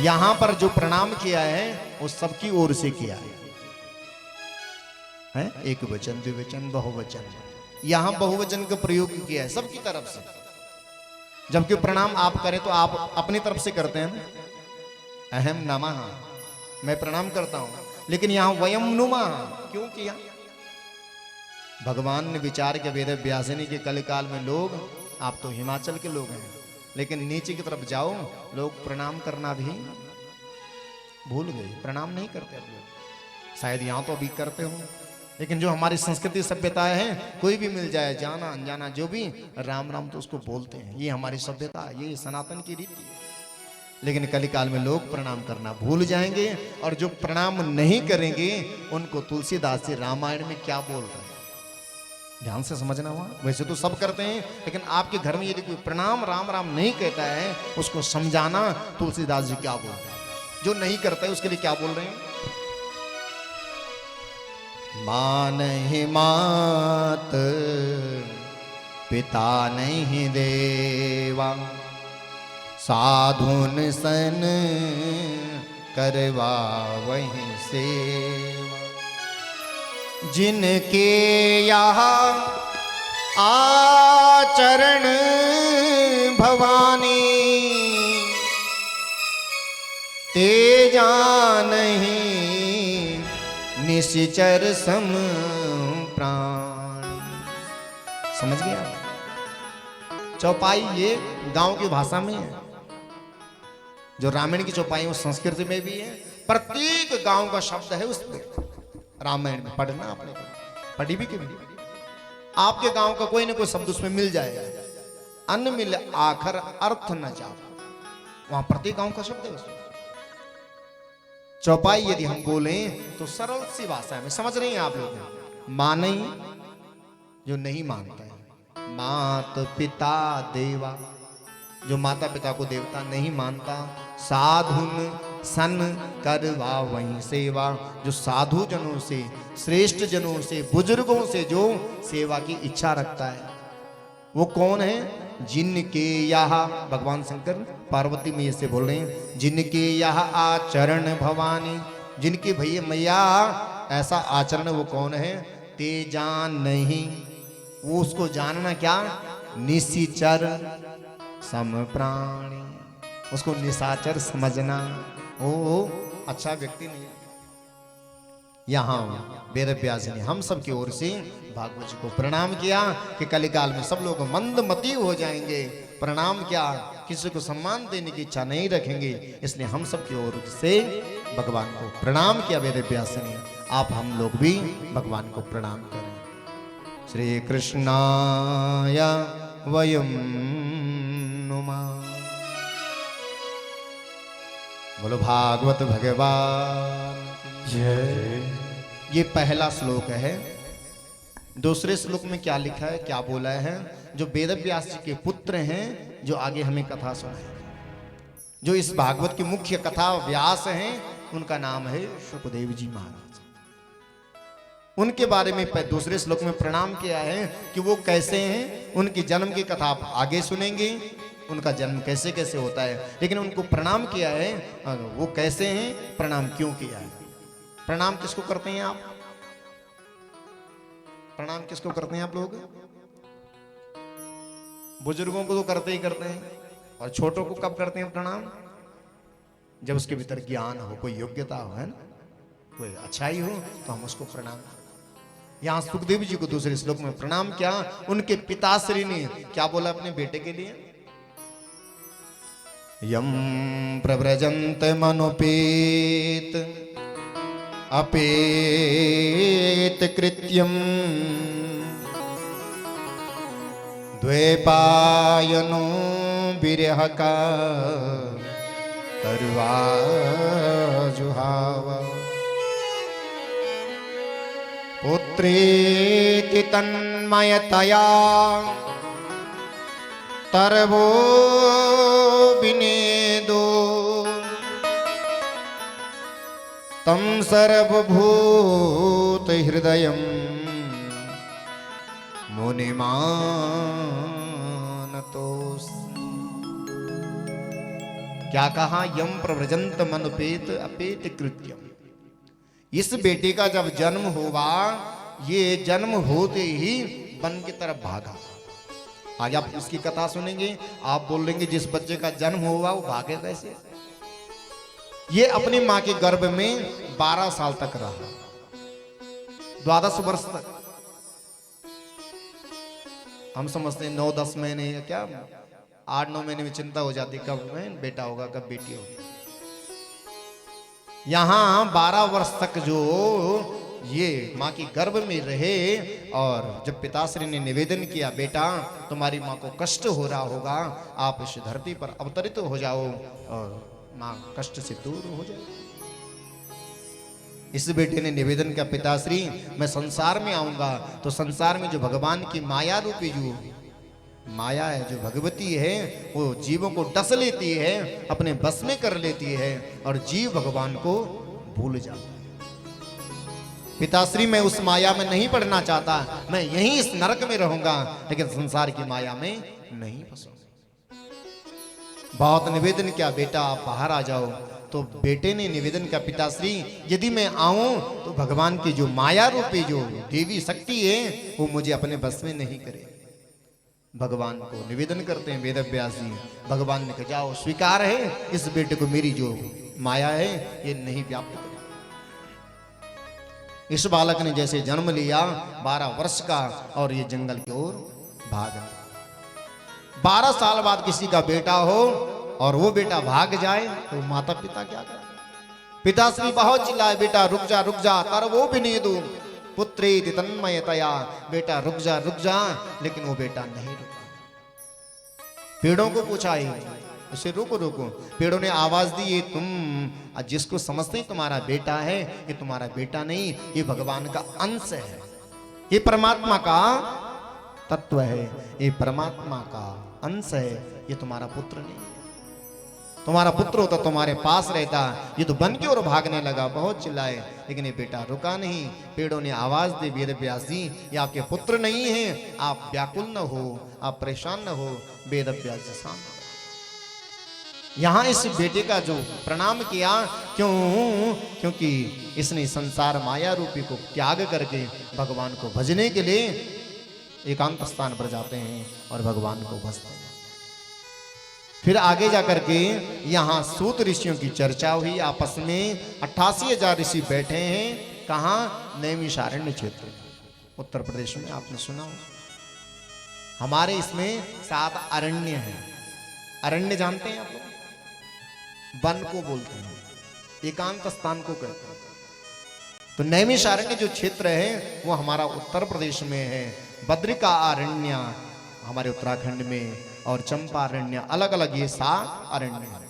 यहां पर जो प्रणाम किया है वो सबकी ओर से किया है, एक वचन, द्विवचन, बहुवचन। यहां बहुवचन का प्रयोग किया है सबकी तरफ से। जबकि प्रणाम आप करें तो आप अपनी तरफ से करते हैं ना, अहम नमः, मैं प्रणाम करता हूं। लेकिन यहां वयम नुमः क्यों किया? भगवान ने विचार के वेद व्यासिनी के कलिकाल में लोग, आप तो हिमाचल के लोग हैं, लेकिन नीचे की तरफ जाओ लोग प्रणाम करना भी भूल गए, प्रणाम नहीं करते अब लोग। शायद यहां तो अभी करते हो, लेकिन जो हमारी संस्कृति सभ्यता है, कोई भी मिल जाए, जाना अनजाना जो भी, राम राम तो उसको बोलते हैं। ये हमारी सभ्यता, ये सनातन की रीति। लेकिन कलिकाल में लोग प्रणाम करना भूल जाएंगे, और जो प्रणाम नहीं करेंगे उनको तुलसीदास जी रामायण में क्या बोल रहे हैं ध्यान से समझना हुआ। वैसे तो सब करते हैं, लेकिन आपके घर में यदि कोई प्रणाम राम राम नहीं कहता है, उसको समझाना तुलसीदास जी क्या बोल रहे हैं। जो नहीं करता है उसके लिए क्या बोल रहे हैं? मां नहीं मात, पिता नहीं देवा, साधुन सन करवा वहीं सेवा। जिनके यहाँ आचरण भवानी, ते जानहि निश्चर सम प्राणी। समझ गया? चौपाई ये गांव की भाषा में है। जो रामायण की चौपाई वो संस्कृत में भी है। प्रत्येक गांव का शब्द है उसमें, रामायण में पढ़ना आपने पढ़ी भी कभी? आपके गांव का कोई ना कोई शब्द उसमें मिल जाएगा। अन्न मिल आखर अर्थ न जाओ। वहां प्रति गांव का शब्द है उसमें। चौपाई यदि हम बोलें तो सरल सी भाषा में समझ रहे हैं आप लोग। माने जो नहीं मानता है, मात पिता देवा, जो माता पिता को देवता नहीं मानता, साधुन सन करवा वहीं सेवा, जो साधु जनों से, श्रेष्ठ जनों से, बुजुर्गों से जो सेवा की इच्छा रखता है, वो कौन है? जिनके यहाँ, भगवान शंकर पार्वती मैया से बोल रहे हैं, जिनके यहाँ आचरण भवानी, जिनके भैया मैया ऐसा आचरण, वो कौन है? ते जान नहीं, वो उसको जानना क्या? निशिचर सम प्राणी, उसको निशाचर समझना, ओ अच्छा व्यक्ति नहीं। यहाँ वेद व्यास ने हम सब की ओर से भागवत जी को प्रणाम किया कि कलिकाल में सब लोग मंदमती हो जाएंगे। प्रणाम क्या, किसी को सम्मान देने की इच्छा नहीं रखेंगे, इसलिए हम सब की ओर से भगवान को प्रणाम किया वेद व्यास ने। आप हम लोग भी भगवान को प्रणाम करें। श्री कृष्णाय वयम नुमः। बोलो भागवत भगवान जय। ये पहला श्लोक है। दूसरे श्लोक में क्या लिखा है, क्या बोला है? जो वेद व्यास जी के पुत्र हैं, जो आगे हमें कथा सुनाए, जो इस भागवत की मुख्य कथा व्यास हैं, उनका नाम है शुकदेव जी महाराज। उनके बारे में दूसरे श्लोक में प्रणाम किया है कि वो कैसे हैं। उनकी जन्म की कथा आप आगे सुनेंगे, उनका जन्म कैसे कैसे होता है, लेकिन उनको प्रणाम किया है। वो कैसे हैं, प्रणाम क्यों किया है? प्रणाम किसको करते हैं आप? प्रणाम किसको करते हैं आप लोग? बुजुर्गों को तो करते ही करते हैं। और छोटों को कब करते हैं प्रणाम? जब उसके भीतर ज्ञान हो, कोई योग्यता हो, है ना, कोई अच्छाई हो, तो हम उसको प्रणाम। यहां सुखदेव जी को दूसरे श्लोक में प्रणाम किया। उनके पिताश्री ने क्या बोला अपने बेटे के लिए? यम प्रव्रजंत मनोपेत अपेत कृत्यम द्वैपायनो विरह का करवा जुहावा पुत्रेति तन्मयतया तरवो विनेदो तम सर्वभूत हृदयम मुनिमानतोस्मि। क्या कहा? यम प्रव्रजंत मनुपेत अपेत कृत्यम। इस बेटे का जब जन्म हुआ, ये जन्म होते ही वन की तरफ भागा। आज आप इसकी कथा सुनेंगे, आप बोलेंगे जिस बच्चे का जन्म हुआ वो भागे कैसे? ये अपनी मां के गर्भ में 12 साल तक रहा, 12 वर्ष तक। हम समझते हैं 9-10 महीने या क्या 8-9 महीने में चिंता हो जाती कब में बेटा होगा, कब बेटी होगी। यहां 12 वर्ष तक जो ये मां की गर्भ में रहे, और जब पिताश्री ने निवेदन किया, बेटा तुम्हारी मां को कष्ट हो रहा होगा, आप इस धरती पर अवतरित हो जाओ और मां कष्ट से दूर हो जाए। इस बेटे ने निवेदन किया, पिताश्री मैं संसार में आऊंगा तो संसार में जो भगवान की माया रूपी जो माया है, जो भगवती है, वो जीवों को डस लेती है, अपने बस में कर लेती है, और जीव भगवान को भूल जाता है। पिताश्री मैं उस माया में नहीं पड़ना चाहता, मैं यहीं इस नरक में रहूंगा, लेकिन संसार की माया में नहीं फंसूंगा। बहुत निवेदन किया, बेटा आप बाहर आ जाओ। तो बेटे ने निवेदन किया, पिताश्री यदि मैं आऊं तो भगवान की जो माया रूपी जो देवी शक्ति है वो मुझे अपने बस में नहीं करे। भगवान को निवेदन करते हैं वेद व्यास जी। भगवान ने कहा जाओ, स्वीकार है इस बेटे को मेरी जो माया है ये नहीं व्याप्त करे। इस बालक ने जैसे जन्म लिया 12 वर्ष का, और ये जंगल की ओर भागा। 12 साल बाद किसी का बेटा हो और वो बेटा भाग जाए तो माता पिता क्या करें? पिताश्री बहुत चिल्लाए, बेटा रुक जा रुक जा, तर वो भी नहीं दूं पुत्रेति तन्मयतया, बेटा रुक जा, लेकिन वो बेटा नहीं रुका। पेड़ों को पूछा ही, उसे रोको रोको। पेड़ों ने आवाज दी, ये तुम जिसको समझते हैं तुम्हारा बेटा है, ये तुम्हारा बेटा नहीं, ये भगवान का अंश है, ये परमात्मा का तत्व है, ये परमात्मा का अंश है, ये तुम्हारा पुत्र नहीं। तुम्हारा पुत्र होता तुम्हारे पास रहता, ये तो बन के और भागने लगा, बहुत चिल्लाए, लेकिन ये बेटा रुका नहीं। पेड़ों ने आवाज दी, वेद व्यास जी ये आपके पुत्र नहीं हैं, आप व्याकुल न हो, आप परेशान न हो। वेद व्यास जी शांत हो। यहाँ इस बेटे का जो प्रणाम किया, क्योंकि इसने संसार माया रूपी को त्याग करके भगवान को भजने के लिए एकांत स्थान पर जाते हैं और भगवान को भजते हैं। फिर आगे जाकर के यहाँ सूत ऋषियों की चर्चा हुई आपस में। 88,000 ऋषि बैठे हैं, कहाँ? नैमिषारण्य क्षेत्र, उत्तर प्रदेश में। आपने सुना हो, हमारे इसमें 7 अरण्य हैं। अरण्य जानते हैं आप लोग? वन को बोलते हैं, एकांत स्थान को कहते हैं। तो नैमिषारण्य जो क्षेत्र है वो हमारा उत्तर प्रदेश में है। बद्रिका अरण्य हमारे उत्तराखंड में, और चंपारण्य, अलग अलग ये 7 अरण्य हैं।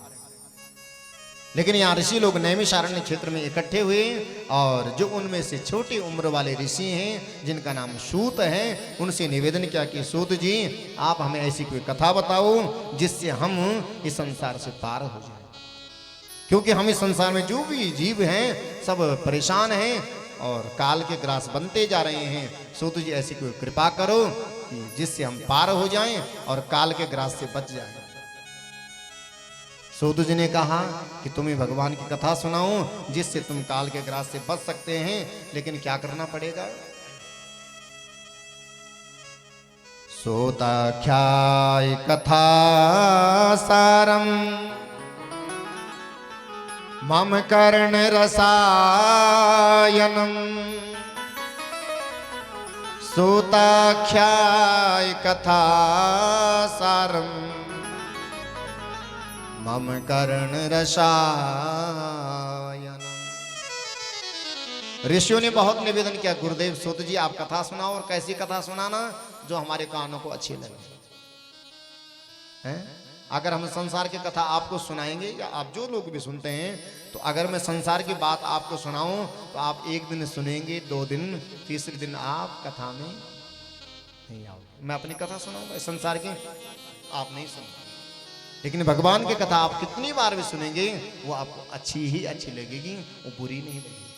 लेकिन यहाँ ऋषि लोग नैमिषारण्य क्षेत्र में इकट्ठे हुए, और जो उनमें से छोटी उम्र वाले ऋषि हैं जिनका नाम सूत है, उनसे निवेदन किया कि सूत जी आप हमें ऐसी कोई कथा बताओ जिससे हम इस संसार से पार हो जाए, क्योंकि हम इस संसार में जो भी जीव हैं सब परेशान हैं और काल के ग्रास बनते जा रहे हैं। सूत जी ऐसी कोई कृपा करो कि जिससे हम पार हो जाएं और काल के ग्रास से बच जाएं। सूत जी ने कहा कि तुम्हें भगवान की कथा सुनाऊं जिससे तुम काल के ग्रास से बच सकते हैं, लेकिन क्या करना पड़ेगा? सोताख्याय कथा सारम मम कर्ण रसायनम, सूताख्याय कथा सारम मम कर्ण रसायनम। ऋषियों ने बहुत निवेदन किया, गुरुदेव सूत जी आप कथा सुनाओ, और कैसी कथा सुनाना जो हमारे कानों को अच्छी लगे। हैं? अगर हम संसार की कथा आपको सुनाएंगे, या आप जो लोग भी सुनते हैं, तो अगर मैं संसार की बात आपको सुनाऊं तो आप एक दिन सुनेंगे, 2 दिन, तीसरे दिन आप कथा में नहीं आओगे। मैं अपनी कथा सुनाऊंगा संसार की, आप नहीं सुनोगे। लेकिन भगवान की कथा आप कितनी बार भी सुनेंगे वो आपको अच्छी ही अच्छी लगेगी, वो बुरी नहीं लगेगी।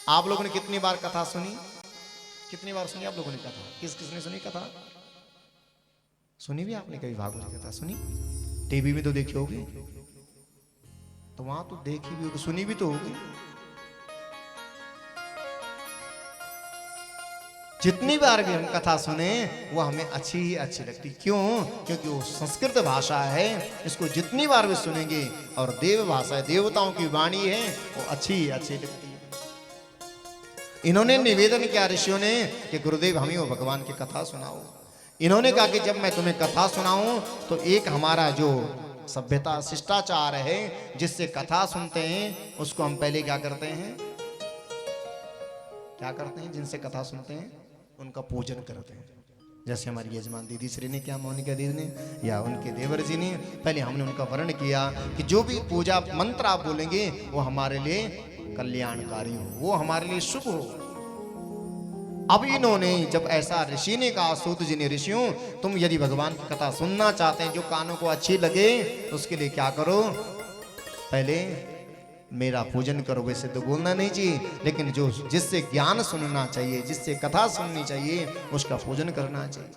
आप लोगों ने कितनी बार कथा सुनी? कितनी बार सुनी आप लोगों ने कथा? किस किसने सुनी कथा? सुनी भी आपने कभी भागवत की कथा सुनी? टीवी में तो देखी होगी, तो वहां तो देखी भी होगी, सुनी भी तो होगी। जितनी बार भी हम कथा सुने वो हमें अच्छी ही अच्छी लगती। क्यों? क्योंकि वो संस्कृत भाषा है, इसको जितनी बार भी सुनेंगे, और देव भाषा है, देवताओं की वाणी है, वो अच्छी ही अच्छी लगती है। इन्होंने निवेदन किया ऋषियों ने कि गुरुदेव हमें वो भगवान की कथा सुनाओ। इन्होंने कहा कि जब मैं तुम्हें कथा सुनाऊं तो एक हमारा जो सभ्यता शिष्टाचार है, जिससे कथा सुनते हैं उसको हम पहले क्या करते हैं? क्या करते हैं? जिनसे कथा सुनते हैं उनका पूजन करते हैं। जैसे हमारी यजमान दीदी श्री ने क्या, मोनिका दीदी ने, या उनके देवर जी ने, पहले हमने उनका वर्ण किया कि जो भी पूजा मंत्र आप बोलेंगे वो हमारे लिए कल्याणकारी हो, वो हमारे लिए शुभ हो। अब इन्होंने जब ऐसा ऋषि ने कहा, सूत जी ने, ऋषियों तुम यदि भगवान की कथा सुनना चाहते हैं जो कानों को अच्छी लगे, तो उसके लिए क्या करो? पहले मेरा पूजन करो। वैसे तो बोलना नहीं चाहिए, लेकिन जो जिससे ज्ञान सुनना चाहिए, जिससे कथा सुननी चाहिए, उसका पूजन करना चाहिए।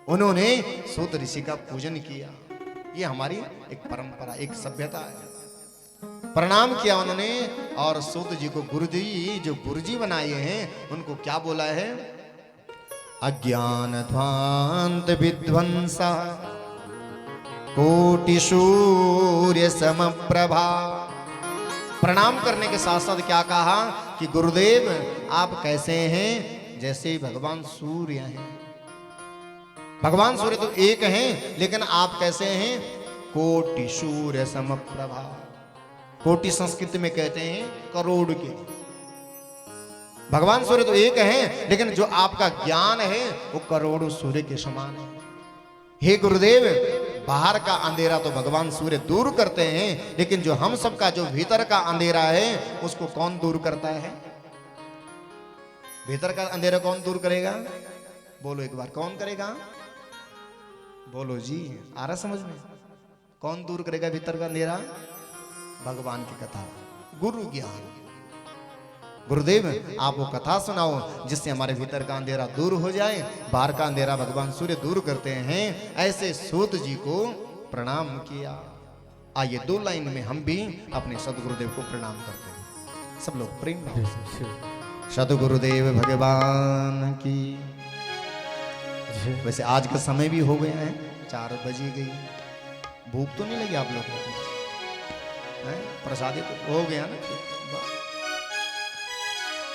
उन्होंने सूत ऋषि का पूजन किया। ये हमारी एक परंपरा, एक सभ्यता है। प्रणाम किया उन्होंने, और सूत जी को गुरुजी, जो गुरुजी बनाए हैं, उनको क्या बोला है? अज्ञान ध्वांत विध्वंसा कोटि सूर्य समप्रभा। प्रणाम करने के साथ साथ क्या कहा कि गुरुदेव आप कैसे हैं? जैसे भगवान सूर्य हैं। भगवान सूर्य तो एक हैं, लेकिन आप कैसे हैं? कोटि सूर्य समप्रभा। कोटि संस्कृत में कहते हैं करोड़ के। भगवान सूर्य तो एक हैं, लेकिन जो आपका ज्ञान है वो करोड़ों सूर्य के समान है। हे गुरुदेव बाहर का अंधेरा तो भगवान सूर्य दूर करते हैं, लेकिन जो हम सबका जो भीतर का अंधेरा है उसको कौन दूर करता है? भीतर का अंधेरा कौन दूर करेगा? बोलो एक बार, कौन करेगा? बोलो जी, आ रहा समझ में? कौन दूर करेगा भीतर का अंधेरा? भगवान की कथा, गुरु ज्ञान। गुरुदेव आप वो कथा सुनाओ जिससे हमारे भीतर का अंधेरा दूर हो जाए। बाहर का अंधेरा भगवान सूर्य दूर करते हैं। ऐसे सूत जी को प्रणाम किया। आइए 2 लाइन में हम भी अपने सदगुरुदेव को प्रणाम करते हैं। सब लोग प्रेम में। सदगुरुदेव भगवान की। वैसे आज का समय भी हो गया है, 4 बजे गई। भूख तो नहीं लगी आप लोगों को? प्रसादी तो हो गया ना।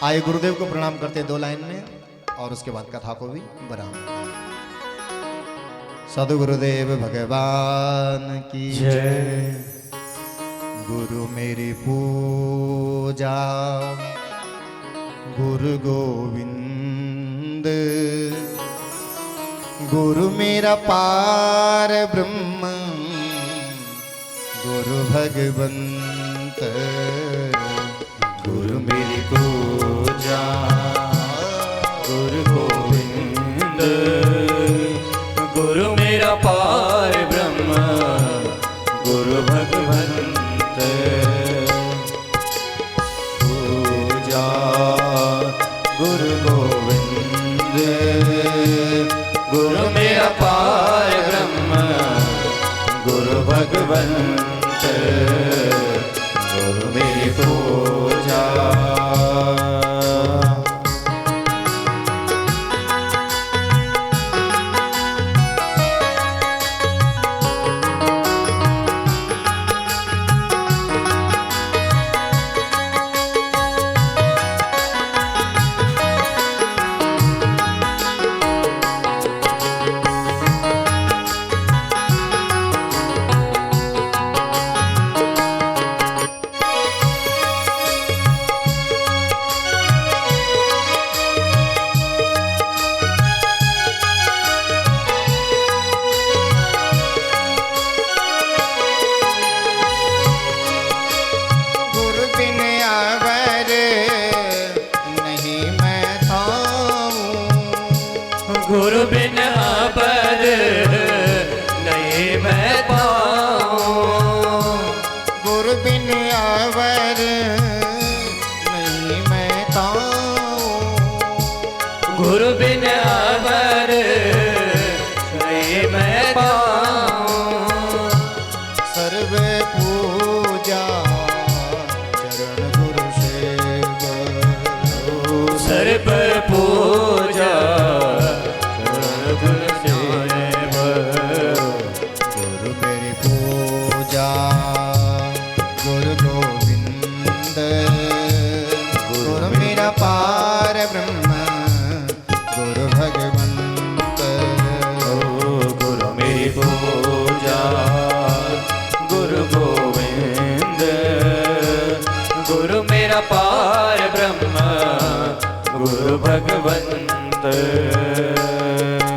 आइए गुरुदेव को प्रणाम करते 2 लाइन में और उसके बाद कथा को भी बढ़ाएं। सदगुरुदेव भगवान की जय। गुरु मेरी पूजा गुरु गोविंद, गुरु मेरा पार ब्रह्म, गुरु भगवंत। गुरु मेरी पूजा गुरु गोविंद, गुरु मेरा पार ब्रह्म, गुरु भगवंत। पूजा गुरु गोविंद, गुरु मेरा पार ब्रह्म, गुरु भगवंत। गुरु मेरी पूजा। गुरु बिन अबर नहीं मैं पाऊं, गुरु बिन अबर नहीं मैं ताऊं, गुरु बिन अबर नहीं मैं पाऊं। सर्व पूजा चरण गुरु सेव, सर्व पूजा गुरु मेरी पूजा गुरु गोविंद, गुरु मेरा पार ब्रह्म, गुरु भगवंत। गुरु मेरी पूजा गुरु गोविंद, गुरु मेरा पार ब्रह्म, गुरु भगवंत।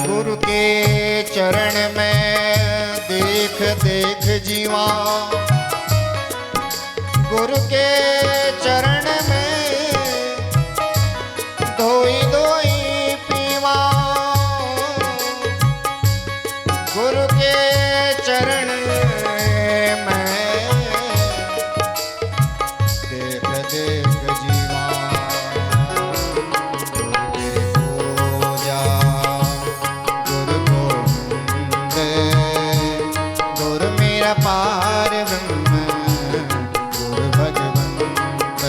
गुरु के चरण में देख देख जीवा, गुरु के चरण में धोई धोई पीवा, गुरु के चरण में देख देख जीवा। गुरु मेरी पूजा गुरु गोविंद, गुरु मेरा पार ब्रह्म, गुरु भगवंत।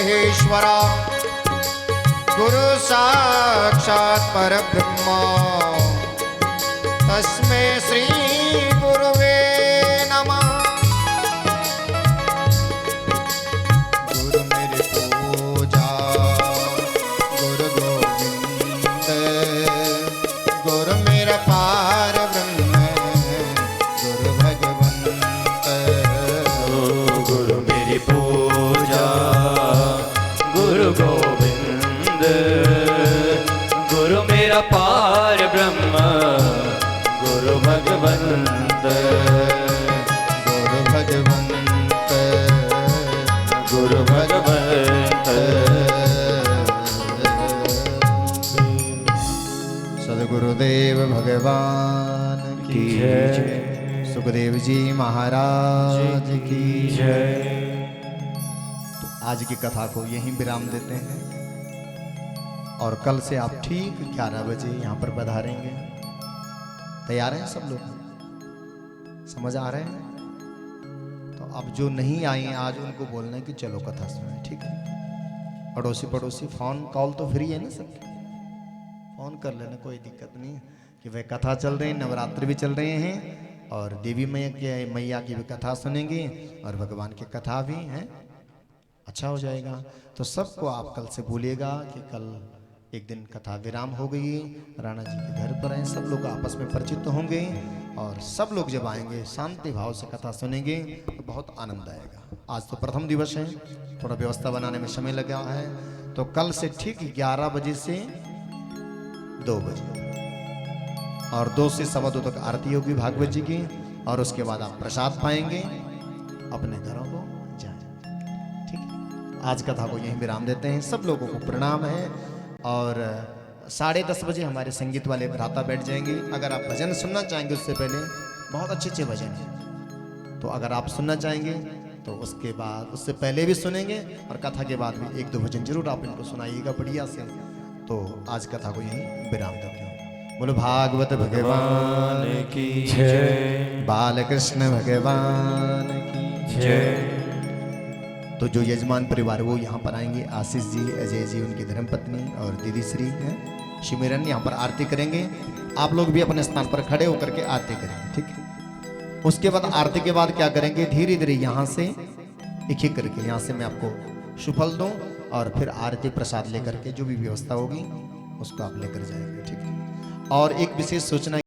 महेश्वरा गुरु साक्षात् परब्रह्म तस्मै श्री गुरुवे नमः। गुरु मेरी पूजा गुरु गोविंद गुरु मेरा पार ब्रह्म गुरु भगवंत। गुरु मेरी पूजा गुरु गोविंद गुरु मेरा पार ब्रह्म गुरु भगवंत। गुरु भगवंत गुरु भगवंत। सदगुरुदेव भगवान की जय। सुखदेव जी महाराज की जय। तो आज की कथा को यहीं विराम देते हैं और कल से आप ठीक 11 बजे यहाँ पर पधारेंगे। तैयार हैं सब लोग? समझ आ रहे हैं? तो अब जो नहीं आए हैं आज उनको बोलना है कि चलो कथा सुने, ठीक है? पड़ोसी पड़ोसी फोन कॉल तो फ्री है ना सबके, फोन कर लेना, कोई दिक्कत नहीं है कि वह कथा चल रही है, नवरात्र भी चल रहे हैं और देवी मैया की भी कथा सुनेंगे और भगवान की कथा भी है, अच्छा हो जाएगा। तो सबको आप कल से बोलिएगा कि कल एक दिन कथा विराम हो गई, राणा जी के घर पर हैं, सब लोग आपस में परिचित होंगे और सब लोग जब आएंगे शांति भाव से कथा सुनेंगे तो बहुत आनंद आएगा। आज तो प्रथम दिवस है, थोड़ा व्यवस्था बनाने में समय लगा है, तो कल से ठीक 11 बजे से 2 बजे और 2 से 2:15 तक आरती होगी भागवत जी की और उसके बाद आप प्रसाद पाएंगे, अपने घरों को जाएं। ठीक है, आज कथा को यहीं विराम देते हैं। सब लोगों को प्रणाम है और 10:30 बजे हमारे संगीत वाले भ्राता बैठ जाएंगे। अगर आप भजन सुनना चाहेंगे उससे पहले बहुत अच्छे अच्छे भजन हैं, तो अगर आप सुनना चाहेंगे तो उसके बाद उससे पहले भी सुनेंगे और कथा के बाद भी 1-2 भजन जरूर आप इनको सुनाइएगा बढ़िया से। तो आज कथा को यहीं विराम देते हैं। बोलो भागवत भगवान की जय। बालकृष्ण भगवान की जय। तो जो यजमान परिवार वो यहाँ पर आएंगे, आशीष जी, अजय जी, उनकी धर्मपत्नी और दीदी श्री हैं शिमिरन, यहाँ पर आरती करेंगे। आप लोग भी अपने स्थान पर खड़े होकर के आरती करेंगे, ठीक है? उसके बाद आरती के बाद क्या करेंगे, धीरे धीरे यहाँ से एक एक करके यहाँ से मैं आपको सुफल दूँ और फिर आरती प्रसाद लेकर के जो भी व्यवस्था होगी उसको आप लेकर जाएंगे, ठीक है? और एक विशेष सूचना